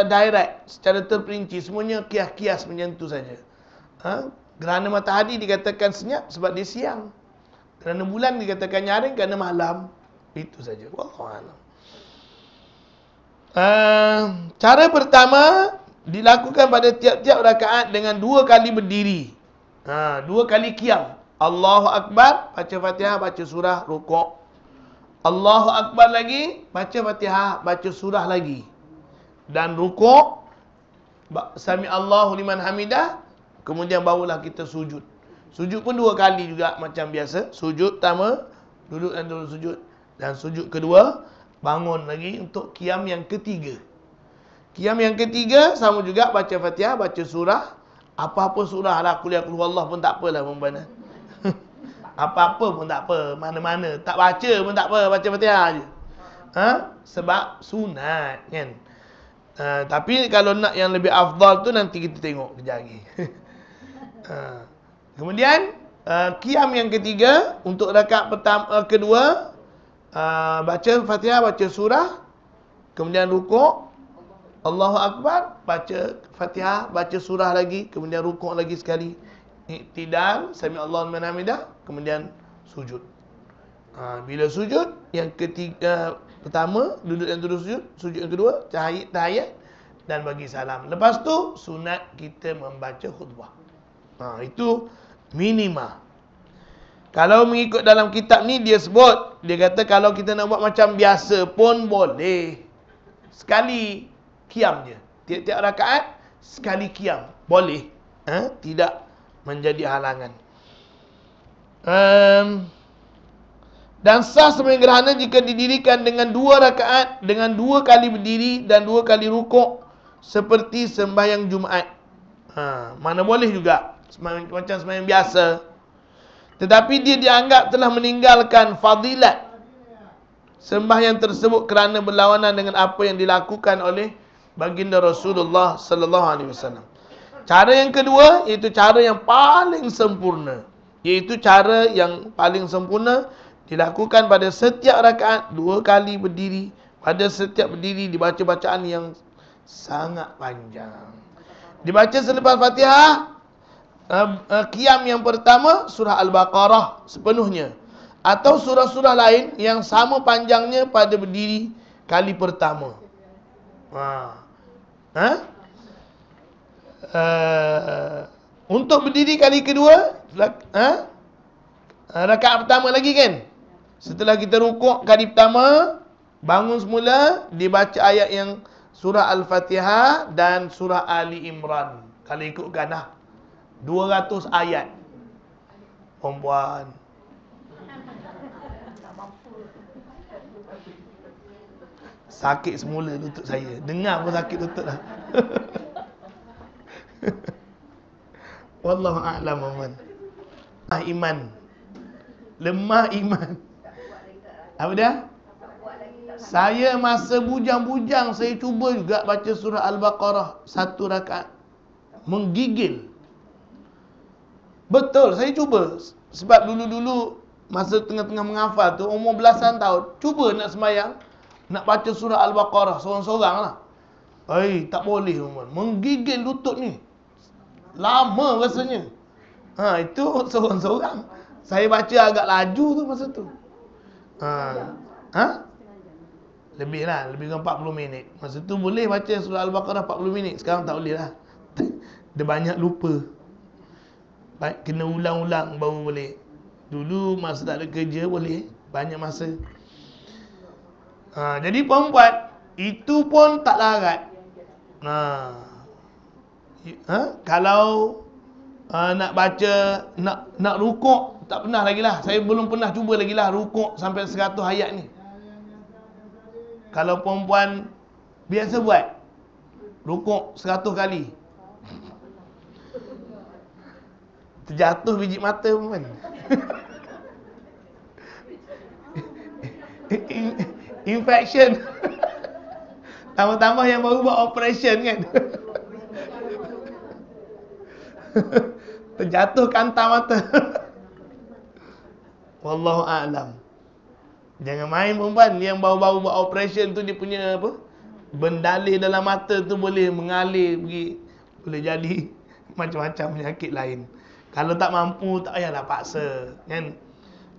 direct, secara terperinci, semuanya kias-kias menyentuh saja. Gerhana matahari dikatakan senyap sebab dia siang. Gerhana bulan dikatakan nyaring kerana malam. Itu saja. Wallahualam. Cara pertama dilakukan pada tiap-tiap rakaat dengan 2 kali berdiri. 2 kali qiyam. Allahu Akbar, baca Fatihah, baca surah, rukuk. Allahu Akbar lagi, baca Fatihah, baca surah lagi. Dan rukuk, Sami Allahu liman hamidah, kemudian barulah kita sujud. Sujud pun 2 kali juga macam biasa. Sujud pertama, duduk dan turun sujud. Dan sujud kedua, bangun lagi untuk qiyam yang ketiga. Qiyam yang ketiga, sama juga baca Fatihah, baca surah. Apa-apa surah lah, kuliah Allah pun tak apalah membana. Apa-apa pun tak apa, mana-mana. Tak baca pun tak apa, baca Fatihah je. Sebab sunat kan. Tapi kalau nak yang lebih afdal tu nanti kita tengok kejap lagi. Kemudian Qiyam yang ketiga, untuk rakaat pertama, kedua, baca Fatihah, baca surah, kemudian rukuk, Allahu Akbar, baca Fatihah, baca surah lagi, kemudian rukuk lagi sekali. Iktidal, sami Allahu liman hamidah, kemudian sujud. Bila sujud, yang ketiga, pertama, duduk yang terus sujud, sujud yang kedua, tahiyat, dan bagi salam. Lepas tu, sunat kita membaca khutbah. Itu minima. Kalau mengikut dalam kitab ni, dia sebut, dia kata kalau kita nak buat macam biasa pun boleh. Sekali qiyam je. Tiap-tiap rakaat, sekali qiyam. Boleh. Tidak menjadi halangan. Dan sah sembahyang gerhana jika didirikan dengan 2 rakaat, dengan 2 kali berdiri dan 2 kali rukuk, seperti sembahyang Jumaat. Mana boleh juga, macam sembahyang biasa. Tetapi dia dianggap telah meninggalkan fadilat sembahyang tersebut kerana berlawanan dengan apa yang dilakukan oleh baginda Rasulullah sallallahu alaihi wasallam. Cara yang kedua, iaitu cara yang paling sempurna. Iaitu cara yang paling sempurna dilakukan pada setiap rakaat 2 kali berdiri. Pada setiap berdiri dibaca bacaan yang sangat panjang. Dibaca selepas Fatihah, qiyam yang pertama surah Al-Baqarah sepenuhnya, atau surah-surah lain yang sama panjangnya pada berdiri kali pertama. Untuk berdiri kali kedua, rakaat pertama lagi kan, setelah kita rukuk kali pertama, bangun semula, dibaca ayat yang surah Al-Fatihah dan surah Ali Imran. Kalau ikutkan 200 ayat. Perempuan. Sakit semula lutut saya. Dengar pun sakit lutut dah. Wallahu a'lam aman. Iman. Lemah iman. Apa dia? Saya masa bujang-bujang saya cuba juga baca surah Al-Baqarah 1 rakaat. Menggigil. Betul, saya cuba. Sebab dulu-dulu masa tengah-tengah menghafal tu, umur belasan tahun, cuba nak sembahyang, nak baca surah Al-Baqarah seorang-seorang lah. Tak boleh, menggigil lutut ni. Lama rasanya. Itu seorang-seorang. Saya baca agak laju tu masa tu. Lebih kurang 40 minit. Masa tu boleh baca surah Al-Baqarah 40 minit. Sekarang tak boleh lah. Dia banyak lupa. Kena ulang-ulang baru boleh. Dulu masa tak ada kerja boleh. Banyak masa. Jadi perempuan, itu pun tak larat. Kalau nak baca, nak rukuk, tak pernah lagi lah. Saya belum pernah cuba lagi lah rukuk sampai 100 ayat ni. Kalau perempuan biasa buat, rukuk 100 kali. Terjatuh biji mata pun. Infection. Tambah-tambah yang baru buat operation kan. Terjatuh kantar mata. Wallahu a'lam. Jangan main perempuan. Yang baru-baru buat operation tu, dia punya apa, bendalih dalam mata tu boleh mengalir pergi. Boleh jadi macam-macam penyakit lain. Kalau tak mampu, tak payahlah paksa kan.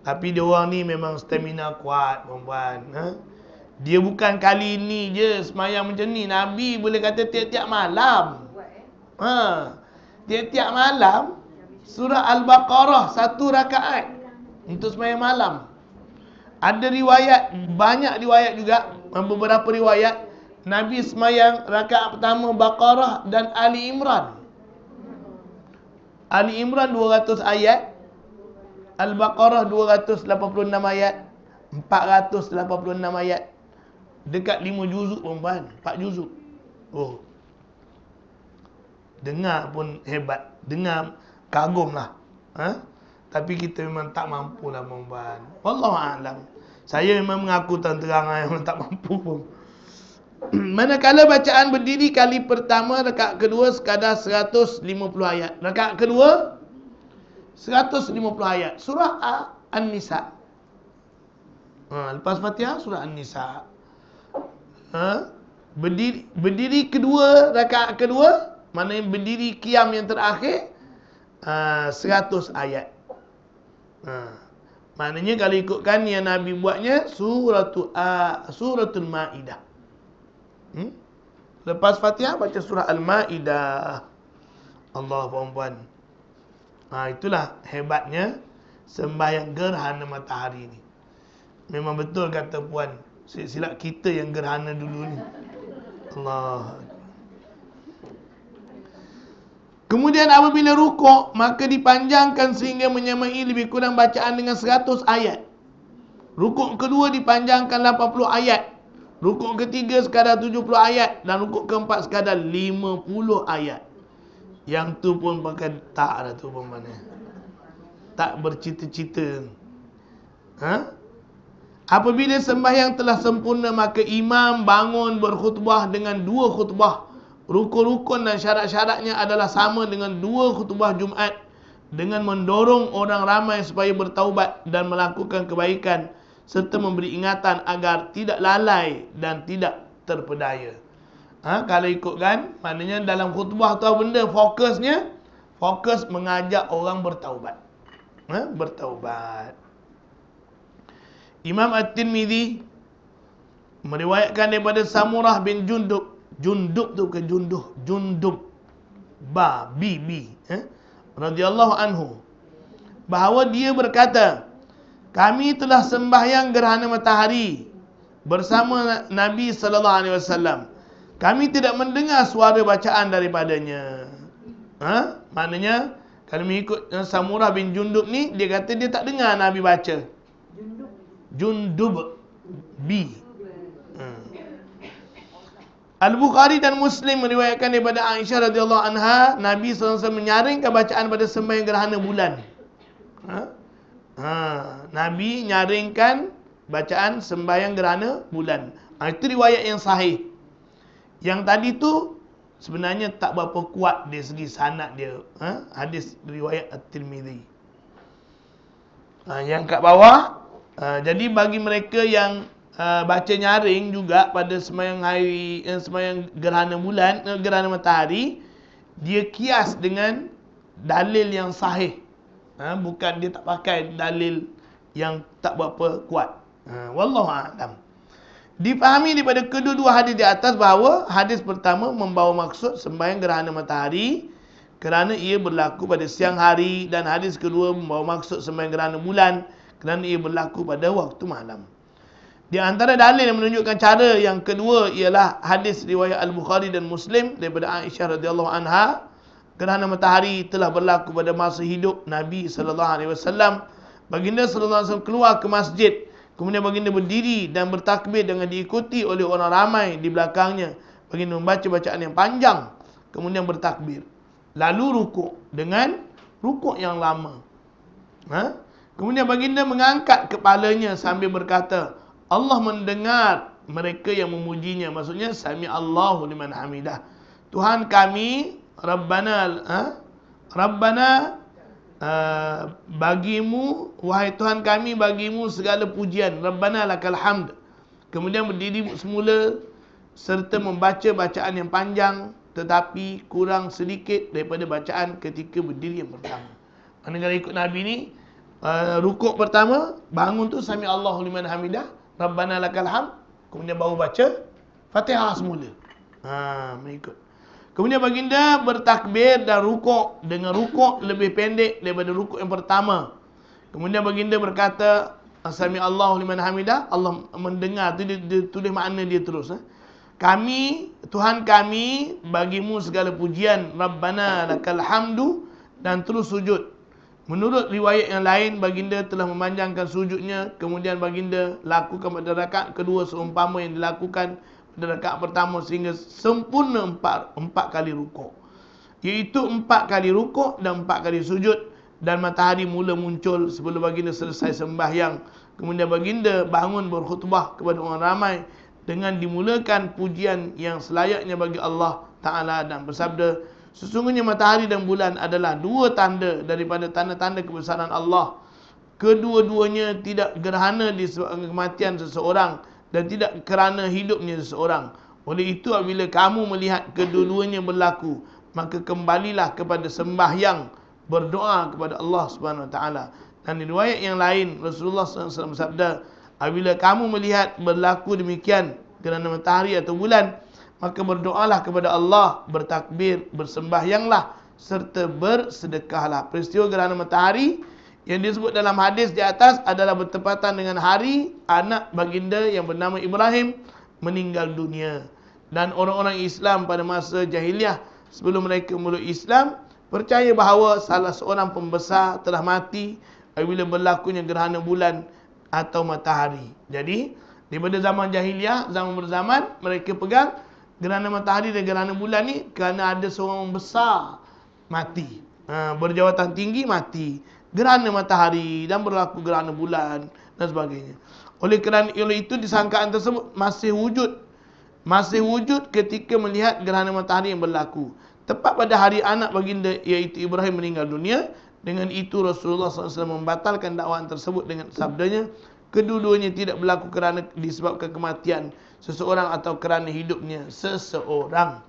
Tapi dia orang ni memang stamina kuat perempuan. Dia bukan kali ni je semayang macam ni. Nabi boleh kata tiap-tiap malam. Tiap-tiap malam surah Al-Baqarah 1 rakaat untuk semayang malam. Ada riwayat, banyak riwayat juga, beberapa riwayat Nabi semayang rakaat pertama Baqarah dan Ali Imran. Ali Imran 200 ayat, Al-Baqarah 286 ayat, 486 ayat. Dekat 5 juzuk perempuan, 4 juzuk. Dengar pun hebat, dengar kagum lah. Tapi kita memang tak mampu lah perempuan. Wallahu a'lam. Saya memang mengaku terang-terang memang tak mampu pun. Manakala bacaan berdiri kali pertama, rakaat kedua sekadar 150 ayat. Rakaat kedua 150 ayat. Surah An-Nisa. Lepas Fatihah surah An-Nisa. Berdiri kedua, rakaat kedua, maknanya berdiri qiyam yang terakhir, 100 ayat. Maknanya kalau ikutkan yang Nabi buatnya suratul Maidah. Lepas Fatihah baca surah Al-Maidah. Allah, puan-puan. Itulah hebatnya sembahyang gerhana matahari ni. Memang betul kata puan, silap kita yang gerhana dulu ni. Allah. Kemudian apabila rukuk, maka dipanjangkan sehingga menyamai lebih kurang bacaan dengan 100 ayat. Rukuk kedua dipanjangkan 80 ayat. Rukuk ketiga sekadar 70 ayat. Dan rukuk keempat sekadar 50 ayat. Yang tu pun pakai tak dah tu pun mana. Tak bercita-cita. Apabila sembahyang telah sempurna, maka imam bangun berkhutbah dengan 2 khutbah. Rukun-rukun dan syarat-syaratnya adalah sama dengan 2 khutbah Jumaat, dengan mendorong orang ramai supaya bertaubat dan melakukan kebaikan, serta memberi ingatan agar tidak lalai dan tidak terpedaya. Kalau ikutkan, maknanya dalam khutbah tu apa benda fokusnya? Fokus mengajak orang bertaubat. Bertaubat. Imam At-Tirmidzi meriwayatkan daripada Samurah bin Jundub tu bukan Jundub radhiyallahu anhu, bahawa dia berkata, kami telah sembahyang gerhana matahari bersama Nabi sallallahu alaihi wasallam. Kami tidak mendengar suara bacaan daripadanya. Maknanya kalau mengikut Samurah bin Jundub ni, dia kata dia tak dengar Nabi baca. Jundub Al-Bukhari dan Muslim meriwayatkan daripada Aisyah radhiyallahu anha, Nabi SAW menyaringkan bacaan pada sembahyang gerhana bulan. Nabi nyaringkan bacaan sembahyang gerhana bulan. Itu riwayat yang sahih. Yang tadi tu sebenarnya tak berapa kuat dari segi sanad dia. Hadis riwayat At-Tirmidzi. Yang kat bawah, jadi bagi mereka yang baca nyaring juga pada sembahyang gerhana bulan, gerhana matahari, dia kias dengan dalil yang sahih. Bukan dia tak pakai dalil yang tak berapa kuat. Wallahu a'lam. Difahami daripada kedua-dua hadis di atas bahawa hadis pertama membawa maksud sembahyang gerhana matahari kerana ia berlaku pada siang hari, dan hadis kedua membawa maksud sembahyang gerhana bulan kerana ia berlaku pada waktu malam. Di antara dalil yang menunjukkan cara yang kedua ialah hadis riwayat Al-Bukhari dan Muslim daripada Aisyah radhiyallahu anha, gerhana matahari telah berlaku pada masa hidup Nabi sallallahu alaihi wasallam. Baginda sallallahu alaihi wasallam keluar ke masjid, kemudian baginda berdiri dan bertakbir dengan diikuti oleh orang ramai di belakangnya. Baginda membaca bacaan yang panjang, kemudian bertakbir, lalu rukuk dengan rukuk yang lama. Kemudian baginda mengangkat kepalanya sambil berkata, Allah mendengar mereka yang memujinya. Maksudnya sami Allahu liman hamidah. Tuhan kami, Rabbana, bagimu, wahai Tuhan kami, bagimu segala pujian. Rabbana lakal hamd. Kemudian berdiri semula serta membaca bacaan yang panjang tetapi kurang sedikit daripada bacaan ketika berdiri yang pertama. Manakala ikut Nabi ni, rukuk pertama, bangun tu sami Allahu liman hamidah, Rabbana lakal hamd, kemudian baru baca Fatihah semula. Mengikut. Kemudian baginda bertakbir dan rukuk dengan rukuk lebih pendek daripada rukuk yang pertama. Kemudian baginda berkata, sami Allahu liman hamidah, Allah mendengar. Tu dia tulis makna dia terus. Kami, Tuhan kami, bagimu segala pujian, Rabbana lakal hamdu, dan terus sujud. Menurut riwayat yang lain, baginda telah memanjangkan sujudnya, kemudian baginda lakukan pada rakaat kedua seumpama yang dilakukan pada rakaat pertama sehingga sempurna empat kali rukuk. Iaitu 4 kali rukuk dan 4 kali sujud, dan matahari mula muncul sebelum baginda selesai sembahyang. Kemudian baginda bangun berkhutbah kepada orang ramai dengan dimulakan pujian yang selayaknya bagi Allah Ta'ala dan bersabda, Sesungguhnya matahari dan bulan adalah dua tanda daripada tanda-tanda kebesaran Allah. Kedua-duanya tidak gerhana disebabkan kematian seseorang dan tidak kerana hidupnya seseorang. Oleh itu apabila kamu melihat kedua-duanya berlaku, maka kembalilah kepada sembahyang, berdoa kepada Allah Subhanahu Wa Taala. Dan di riwayat yang lain Rasulullah SAW bersabda, apabila kamu melihat berlaku demikian gerhana matahari atau bulan, maka berdoalah kepada Allah, bertakbir, bersembahyanglah serta bersedekahlah. Peristiwa gerhana matahari yang disebut dalam hadis di atas adalah bertepatan dengan hari anak baginda yang bernama Ibrahim meninggal dunia. Dan orang-orang Islam pada masa jahiliah sebelum mereka memeluk Islam percaya bahawa salah seorang pembesar telah mati apabila berlakunya gerhana bulan atau matahari. Jadi daripada zaman jahiliah, zaman berzaman, mereka pegang gerhana matahari dan gerhana bulan ni kerana ada seorang besar mati, berjawatan tinggi mati, gerhana matahari dan berlaku gerhana bulan dan sebagainya. Oleh itu disangkaan tersebut masih wujud ketika melihat gerhana matahari yang berlaku tepat pada hari anak baginda iaitu Ibrahim meninggal dunia. Dengan itu Rasulullah SAW membatalkan dakwaan tersebut dengan sabdanya, kedua-duanya tidak berlaku kerana disebabkan kematian seseorang atau kerana hidupnya seseorang.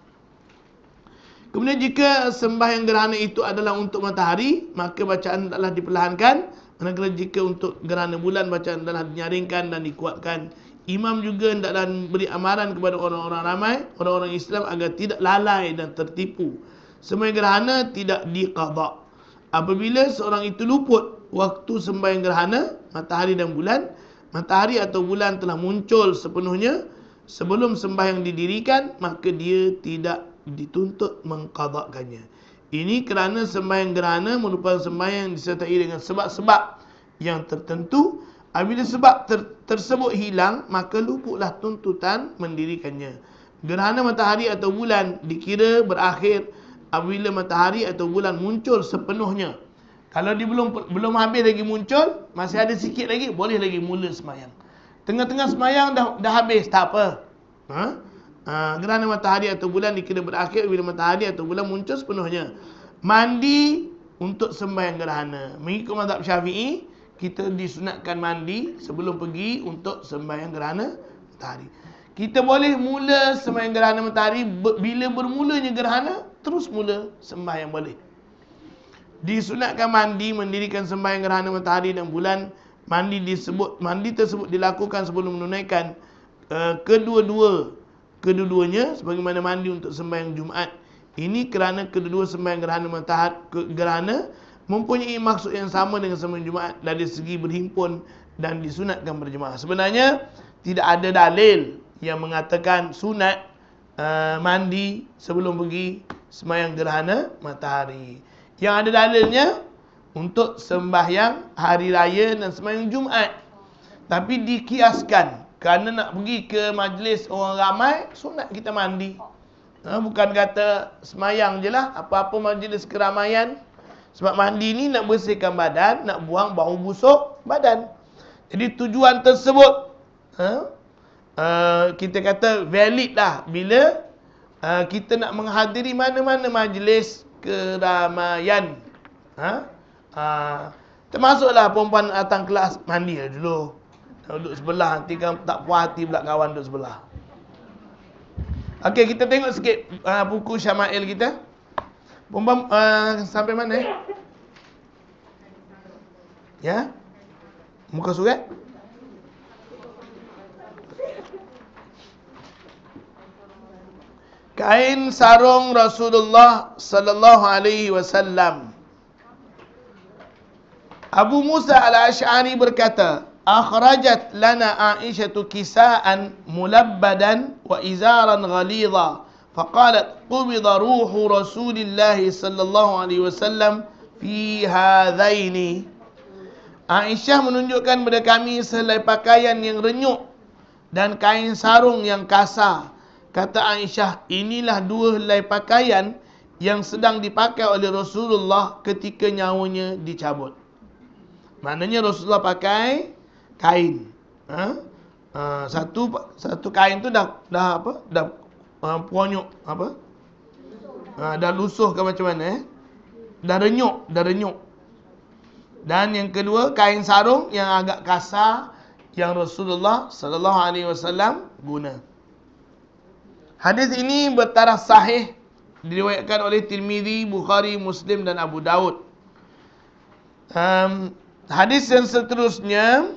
Kemudian jika sembahyang gerhana itu adalah untuk matahari, maka bacaan adalah diperlahankan. Manakala jika untuk gerhana bulan, bacaan adalah dinyaringkan dan dikuatkan. Imam juga hendaklah beri amaran kepada orang-orang ramai, orang-orang Islam agar tidak lalai dan tertipu. Sembahyang gerhana tidak diqadha. Apabila seorang itu luput waktu sembahyang gerhana matahari dan bulan, matahari atau bulan telah muncul sepenuhnya sebelum sembahyang didirikan, maka dia tidak dituntut mengqadhakannya. Ini kerana sembahyang gerhana merupakan sembahyang yang disertai dengan sebab-sebab yang tertentu. Apabila sebab tersebut hilang, maka luputlah tuntutan mendirikannya. Gerhana matahari atau bulan dikira berakhir apabila matahari atau bulan muncul sepenuhnya. Kalau dia belum habis lagi muncul, masih ada sikit lagi, boleh lagi mula sembahyang. Tengah-tengah sembahyang dah habis, tak apa. Gerhana matahari atau bulan dikira berakhir bila matahari atau bulan muncul sepenuhnya. Mandi untuk sembahyang gerhana. Mengikut mazhab Syafi'i, kita disunatkan mandi sebelum pergi untuk sembahyang gerhana matahari. Kita boleh mula sembahyang gerhana matahari bila bermulanya gerhana, terus mula sembahyang boleh. Disunatkan mandi mendirikan sembahyang gerhana matahari dan bulan. Mandi tersebut dilakukan sebelum menunaikan kedua-duanya sebagaimana mandi untuk sembahyang Jumaat. Ini kerana kedua-dua sembahyang gerhana mempunyai maksud yang sama dengan sembahyang Jumaat dari segi berhimpun dan disunatkan berjemaah. Sebenarnya tidak ada dalil yang mengatakan sunat mandi sebelum pergi sembahyang gerhana matahari. Yang ada dalilnya untuk sembahyang hari raya dan sembahyang Jumaat. Tapi dikiaskan kerana nak pergi ke majlis orang ramai, sunat kita mandi. Bukan kata sembahyang je lah, apa-apa majlis keramaian. Sebab mandi ni nak bersihkan badan, nak buang bau busuk badan. Jadi tujuan tersebut kita kata valid lah bila kita nak menghadiri mana-mana majlis keramaian. Termasuklah perempuan datang kelas, mandi lah dulu. Duduk sebelah, nanti kan tak puas hati pula kawan duduk sebelah. Okey, kita tengok sikit buku Syama'il kita. Perempuan sampai mana ya? Muka surat? Kain sarung Rasulullah sallallahu alaihi wasallam. Abu Musa al-Ash'ari berkata, akhrajat lana Aisyatu kisa'an mulabbadan wa izaran ghalidha faqalat qubida ruhu Rasulillah sallallahu alaihi wasallam fi hadhaini. Aisyah menunjukkan kepada kami sehelai pakaian yang renyuk dan kain sarung yang kasar. Kata Aisyah, inilah dua helai pakaian yang sedang dipakai oleh Rasulullah ketika nyawanya dicabut. Maknanya Rasulullah pakai kain. Satu kain tu dah puanyuk apa? Dah lusuh ke macam mana Dah renyuk. Dan yang kedua, kain sarung yang agak kasar yang Rasulullah sallallahu alaihi wasallam guna. Hadis ini bertaraf sahih, diriwayatkan oleh Tirmizi, Bukhari, Muslim dan Abu Daud. Hadis yang seterusnya,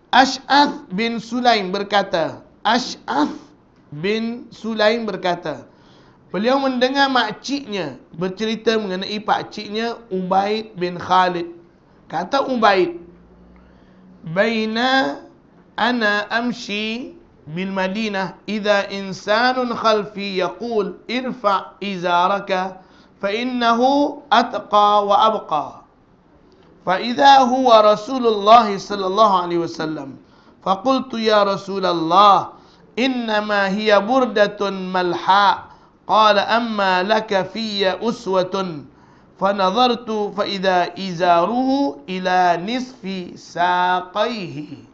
Ash'ath bin Sulaim berkata, beliau mendengar makciknya bercerita mengenai pakciknya Ubaid bin Khalid. Kata Ubaid, Baina ana amshi bil Madinah idza insanun khalfi yaqul irfa' izaraka fa innahu atqa wa abqa. Fa idza huwa Rasulullah sallallahu alaihi wasallam. Fa qultu ya Rasulullah innama hiya burdatun malha. Qala amma laka fiyya uswatun. Fa nadhartu fa idza izaruhu ila nisfi saqaihi.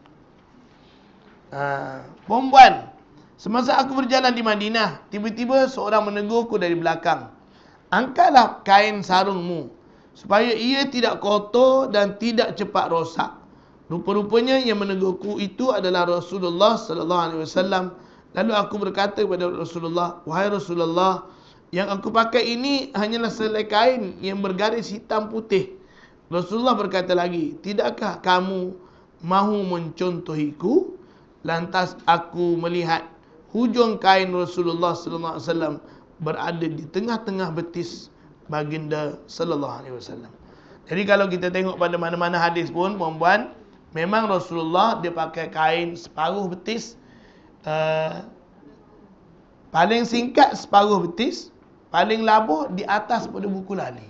Perempuan, semasa aku berjalan di Madinah, tiba-tiba seorang menegurku dari belakang. Angkatlah kain sarungmu supaya ia tidak kotor dan tidak cepat rosak. Rupa-rupanya yang menegurku itu adalah Rasulullah sallallahu alaihi wasallam. Lalu aku berkata kepada Rasulullah, wahai Rasulullah, yang aku pakai ini hanyalah selai kain yang bergaris hitam putih. Rasulullah berkata lagi, tidakkah kamu mahu mencontohiku? Lantas aku melihat hujung kain Rasulullah sallallahu alaihi wasallam berada di tengah-tengah betis baginda sallallahu alaihi wasallam. Jadi kalau kita tengok pada mana-mana hadis pun, perempuan, memang Rasulullah dia pakai kain separuh betis, paling singkat separuh betis, paling labuh di atas pada buku lali.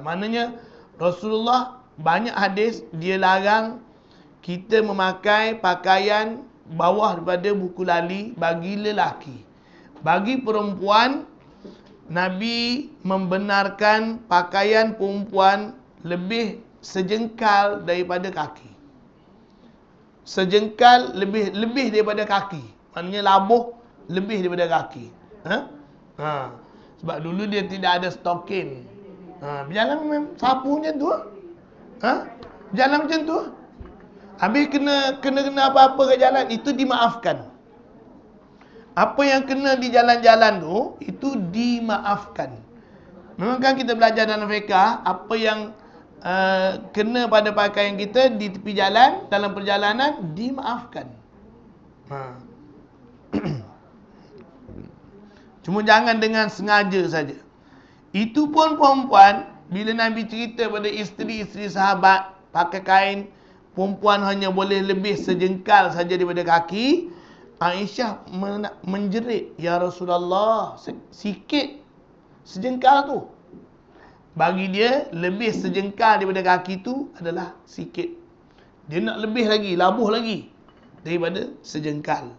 Maknanya Rasulullah banyak hadis dia larang kita memakai pakaian bawah daripada buku lali bagi lelaki. Bagi perempuan, Nabi membenarkan pakaian perempuan lebih sejengkal daripada kaki. Sejengkal lebih daripada kaki. Maknanya labuh lebih daripada kaki. Sebab dulu dia tidak ada stokin. Berjalan memang sapu macam tu. Berjalan macam tu. Habis kena apa-apa kat jalan, itu dimaafkan. Apa yang kena di jalan-jalan tu, itu dimaafkan. Memang kan kita belajar dalam fiqh, apa yang kena pada pakaian kita di tepi jalan, dalam perjalanan, dimaafkan. Cuma jangan dengan sengaja saja. Itu pun perempuan, bila Nabi cerita pada isteri-isteri sahabat, pakai kain, perempuan hanya boleh lebih sejengkal saja daripada kaki. Aisyah menjerit, ya Rasulullah, sikit sejengkal tu. Bagi dia, lebih sejengkal daripada kaki tu adalah sikit. Dia nak lebih lagi, labuh lagi daripada sejengkal.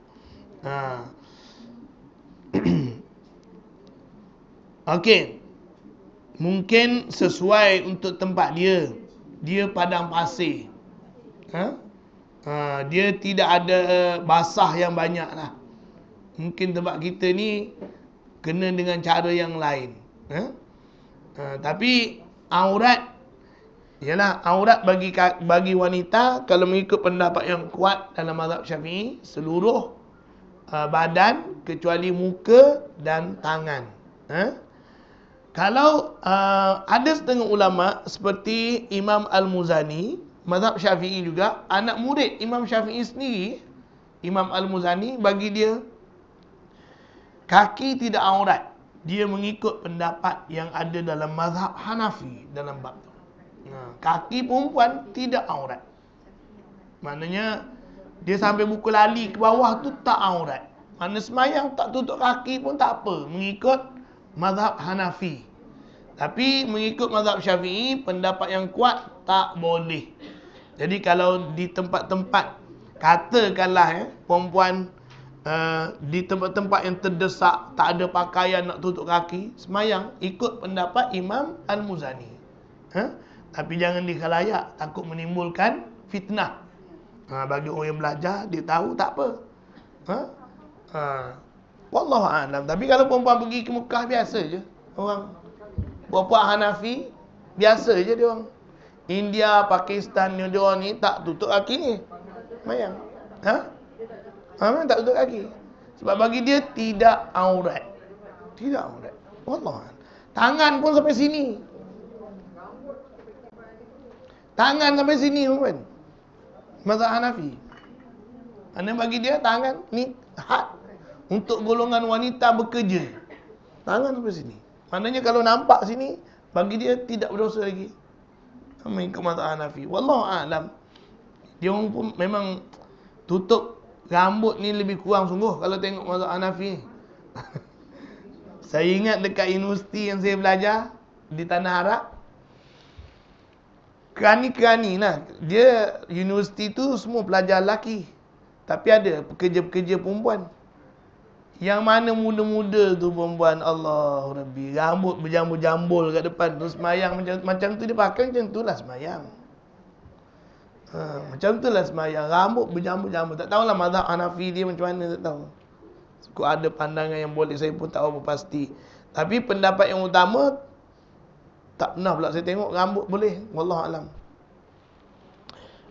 Okey. Mungkin sesuai untuk tempat dia. Dia padang pasir. Dia tidak ada basah yang banyak lah. Mungkin tempat kita ni kena dengan cara yang lain. Tapi aurat, ialah aurat bagi wanita, kalau mengikut pendapat yang kuat dalam mazhab Syafi'i, seluruh badan kecuali muka dan tangan. Kalau ada setengah ulama seperti Imam Al-Muzani, mazhab Syafi'i juga, anak murid Imam Syafi'i sendiri, Imam Al-Muzani, bagi dia kaki tidak aurat. Dia mengikut pendapat yang ada dalam mazhab Hanafi dalam bab tu. Kaki perempuan tidak aurat. Maknanya dia sampai buku lali ke bawah tu tak aurat. Maknanya semayang tak tutup kaki pun tak apa, mengikut mazhab Hanafi. Tapi mengikut mazhab Syafi'i, pendapat yang kuat tak boleh. Jadi kalau di tempat-tempat, katakanlah perempuan di tempat-tempat yang terdesak, tak ada pakaian nak tutup kaki, semayang ikut pendapat Imam Al-Muzani. Tapi jangan di khalayak, takut menimbulkan fitnah. Bagi orang yang belajar, dia tahu tak apa. Wallahu a'lam. Tapi kalau perempuan pergi ke Mekah biasa je. Orang puak-puak Hanafi biasa je dia orang. India, Pakistan, dia orang ni tak tutup kaki ni. Semayang. Memang tak tutup kaki. Sebab bagi dia tidak aurat. Tidak aurat. Wallahu a'lam. Tangan pun sampai sini. Tangan sampai sini pun. Mazhab Hanafi. Kerana bagi dia tangan ni had untuk golongan wanita bekerja. Tangan sampai sini. Maknanya kalau nampak sini, bagi dia tidak berdosa lagi. Mengikut mazhab Hanafi. Wallahu a'lam. Dia orang pun memang tutup rambut ni lebih kurang sungguh kalau tengok mazhab Hanafi. Saya ingat dekat universiti yang saya belajar di Tanah Arab, kerani-kerani lah. Dia universiti tu semua pelajar lelaki. Tapi ada pekerja-pekerja perempuan. Yang mana muda-muda tu perempuan, Allah Rabbi, rambut berjambul-jambul kat depan tu semayang macam tu dia pakai, macam tu lah semayang. Macam tu lah semayang, rambut berjambul-jambul. Tak tahulah mazhab Hanafi dia macam mana, tak tahu. Kau ada pandangan yang boleh, saya pun tak tahu pasti. Tapi pendapat yang utama, tak pernah pula saya tengok rambut boleh. Wallahu alam.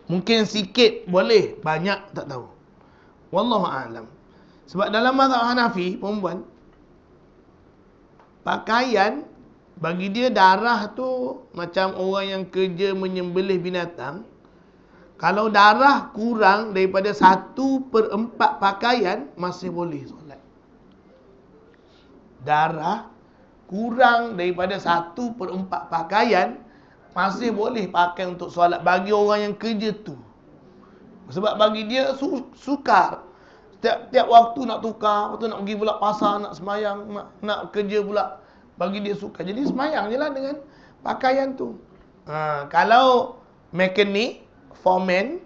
Mungkin sikit boleh, banyak tak tahu. Wallahu alam. Sebab dalam mazhab Hanafi, perempuan, pakaian, bagi dia darah tu macam orang yang kerja menyembelih binatang. Kalau darah kurang daripada 1/4 pakaian, masih boleh solat. Darah kurang daripada 1/4 pakaian, masih boleh pakai untuk solat bagi orang yang kerja tu. Sebab bagi dia sukar. Tiap waktu nak tukar, lepas tu nak pergi pula pasar, nak semayang, nak kerja pula. Bagi dia sukar. Jadi semayang je lah dengan pakaian tu. Kalau mekanik, foreman,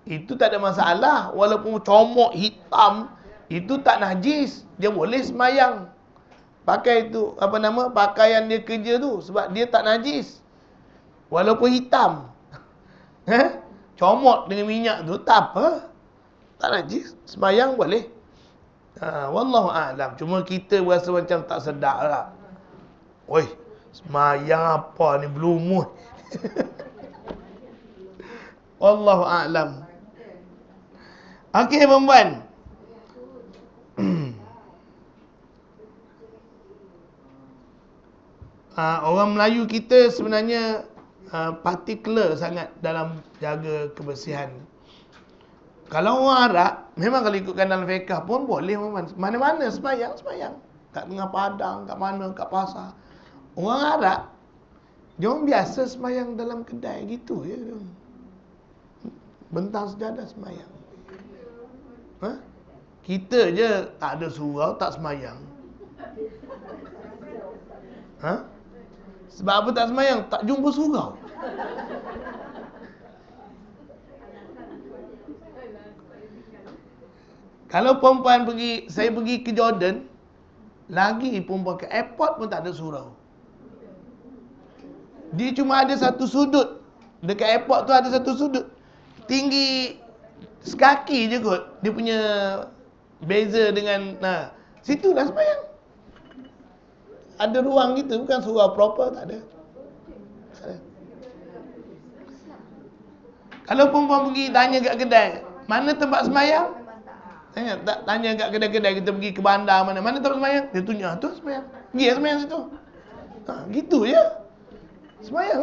itu tak ada masalah. Walaupun comok hitam, itu tak najis. Dia boleh semayang. Pakai itu, pakaian dia kerja tu. Sebab dia tak najis. Walaupun hitam. Comot dengan minyak tu, tak apa. Tak najis. Semayang boleh. Wallahu a'lam. Cuma kita rasa macam tak sedap lah. Oi, semayang apa ni, berlumut. Wallahu a'lam. Okey, perempuan. Orang Melayu kita sebenarnya particular sangat dalam jaga kebersihan. Kalau orang Arab, memang kalau ikutkan dalam fiqh pun boleh, mana-mana semayang. Kat tengah padang, kat mana, kat pasar. Orang Arab, dia orang biasa semayang dalam kedai, gitu je. Bentang sejadah semayang. Kita je tak ada surau, tak semayang. Sebab apa tak semayang? Tak jumpa surau. Kalau perempuan saya pergi ke Jordan, lagi perempuan ke airport pun tak ada surau. Dia cuma ada satu sudut. Dekat airport tu ada satu sudut. Tinggi sekaki je kot. Dia punya beza dengan, situlah semayang. Ada ruang gitu, bukan surau proper, tak ada. Kalau perempuan pergi tanya kat kedai, mana tempat semayang? Tanya kat kedai-kedai, kita pergi ke bandar mana tempat semayang? Dia tunjuk, tu semayang. Pergi semayang situ. Gitu je. Semayang.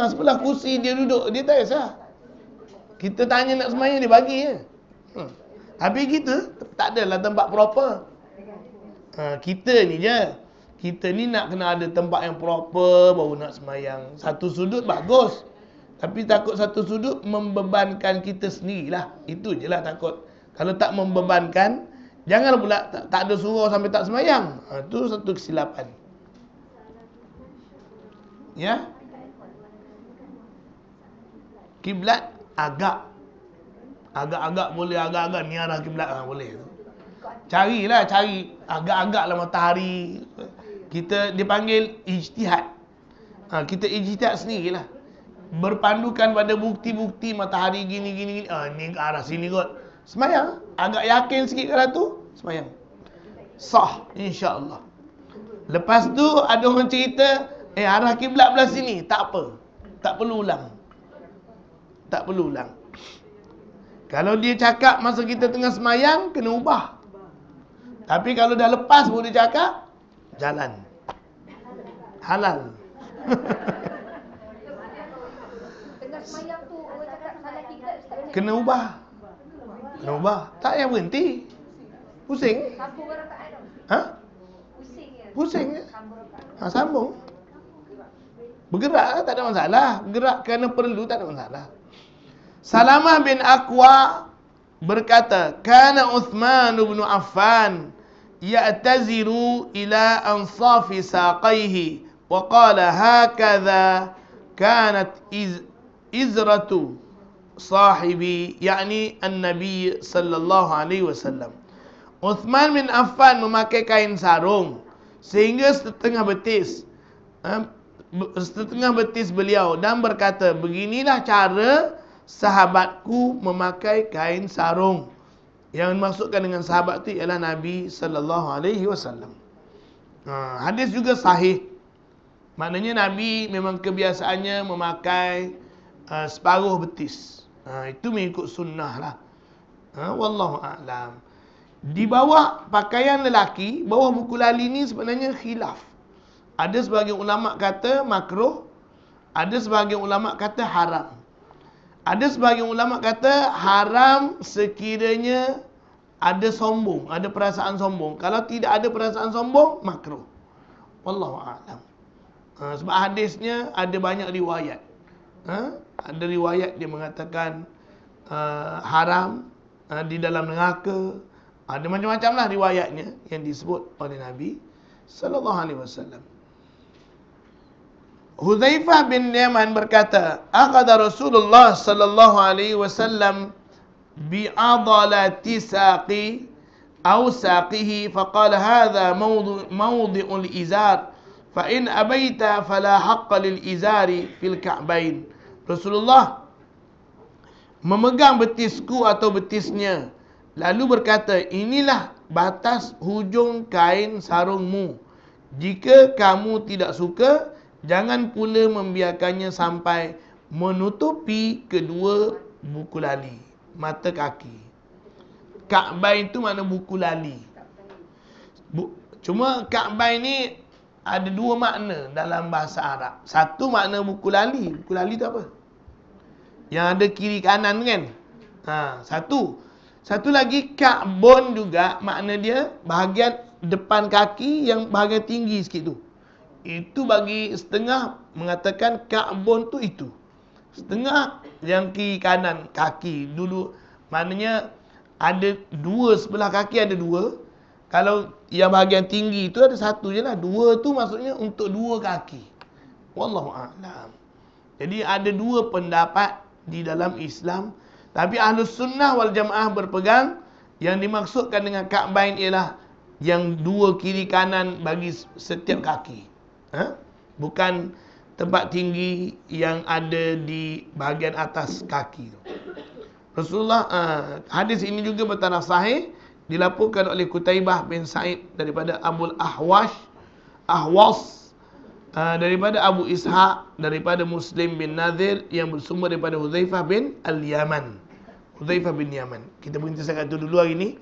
Sebelah kursi dia duduk, dia tak kisah. Kita tanya nak semayang, dia bagi je. Habis kita, tak adalah tempat proper. Kita ni je. Kita ni nak kena ada tempat yang proper, baru nak semayang. Satu sudut bagus. Tapi takut satu sudut membebankan kita sendirilah. Itu je lah takut. Kalau tak membebankan, jangan pula tak ada surau sampai tak semayang. Itu satu kesilapan. Ya. Kiblat agak-agak boleh, agak-agak ni arah kiblat boleh. Cari agak-agak lah matahari. Kita dipanggil ijtihad. Kita ijtihad sendirilah. Berpandukan pada bukti-bukti matahari gini. Ni ke arah sini kot. Semayang. Agak yakin sikit kalau tu, semayang. Sah, insya-Allah. Lepas tu ada orang cerita, arah kiblat belah sini, tak apa. Tak perlu ulang. Tak perlu ulang. Kalau dia cakap masa kita tengah semayang, kena ubah. Tapi kalau dah lepas baru dia cakap, jalan. Halal. Tengah semayang tu orang cakap salah kiblat Ustaz. Kena ubah. Kena ubah. Tak payah berhenti. Pusing. Sambung rakaat dah. Ha? Pusing ya. Pusing. Sambung rakaat. Sambung. Bergerak tak ada masalah. Bergerak kerana perlu tak ada masalah. Salamah bin Aqwa berkata, "Kana Uthman bin Affan ya'taziru ila ansafi saqaihi wa qala hakadha kanat izratu sahibi," yakni an-nabi sallallahu alaihi wasallam. Uthman bin Affan memakai kain sarung sehingga setengah betis beliau dan berkata, "Beginilah cara sahabatku memakai kain sarung." Yang dimaksudkan dengan sahabat itu ialah Nabi sallallahu alaihi wasallam. Hadis juga sahih. Maknanya Nabi memang kebiasaannya memakai separuh betis. Itu mengikut sunnah lah. Wallahu a'lam. Di bawah pakaian lelaki, bawah buku lali ni sebenarnya khilaf. Ada sebagian ulama kata makruh, ada sebagian ulama kata haram. Ada sebagian ulama kata haram sekiranya ada sombong, ada perasaan sombong. Kalau tidak ada perasaan sombong, makruh. Wallahu a'lam. Sebab hadisnya ada banyak riwayat. Ada riwayat dia mengatakan haram, di dalam neraka. Ada macam-macam lah riwayatnya yang disebut oleh Nabi sallallahu alaihi wasallam. Hudzaifah bin Yaman berkata, "Aqada Rasulullah sallallahu alaihi wasallam bi'adalati saqi aw saqihi faqala hadha mawdi'ul izar fa in abaita fala haqqa lil izari fil ka'bain." Rasulullah memegang betisku atau betisnya lalu berkata, "Inilah batas hujung kain sarungmu. Jika kamu tidak suka, jangan pula membiarkannya sampai menutupi kedua buku lali, mata kaki." Ka'bain itu makna buku lali. Cuma Ka'bain ni ada dua makna dalam bahasa Arab. Satu makna buku lali. Buku lali tu apa? Yang ada kiri kanan kan? Satu lagi Ka'bun juga makna dia bahagian depan kaki yang bahagian tinggi sikit tu. Itu bagi setengah mengatakan Ka'bun tu itu. Setengah yang kiri kanan kaki dulu. Maknanya ada dua, sebelah kaki ada dua. Kalau yang bahagian tinggi itu ada satu je lah. Dua tu maksudnya untuk dua kaki. Wallahu a'lam. Jadi ada dua pendapat di dalam Islam. Tapi Ahlus Sunnah wal Jamaah berpegang yang dimaksudkan dengan Ka'bain ialah yang dua kiri kanan bagi setiap kaki. Bukan tempat tinggi yang ada di bahagian atas kaki. Rasulullah, hadis ini juga bertaraf sahih, dilaporkan oleh Qutaibah bin Sa'id daripada Abul Ahwas, daripada Abu Ishaq, daripada Muslim bin Nadir yang bersumber daripada Hudzaifah bin Al-Yaman. Hudzaifah bin Yaman. Kita berhenti setakat itu dulu hari ini.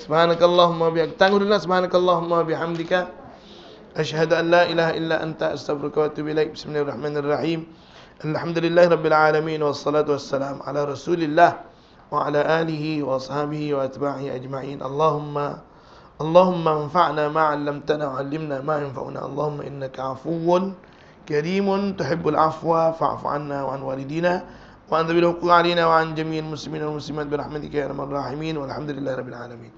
Subhanakallahumma bihamdika. Tangguh dulu. Subhanakallahumma bihamdika. Asyhadu an la ilaha illa anta astaghfiruka wa atubu ilaik. Bismillahirrahmanirrahim. Alhamdulillahi rabbil alamin wassalatu wassalam ala Rasulillah wa ala alihi wa ashabihi wa atba'ihi ajma'in. Allahumma anfa'na ma 'allamtana wa 'allimna ma yanfa'una. Allahumma innaka 'afuwwun karimun tuhibbul 'afwa fa'fu 'anna wa 'an walidina wa an dhabil huquq 'alaina wa 'an jami'il muslimin wal muslimat bi rahmatika ya arhamar rahimin. Walhamdulillahi rabbil alamin.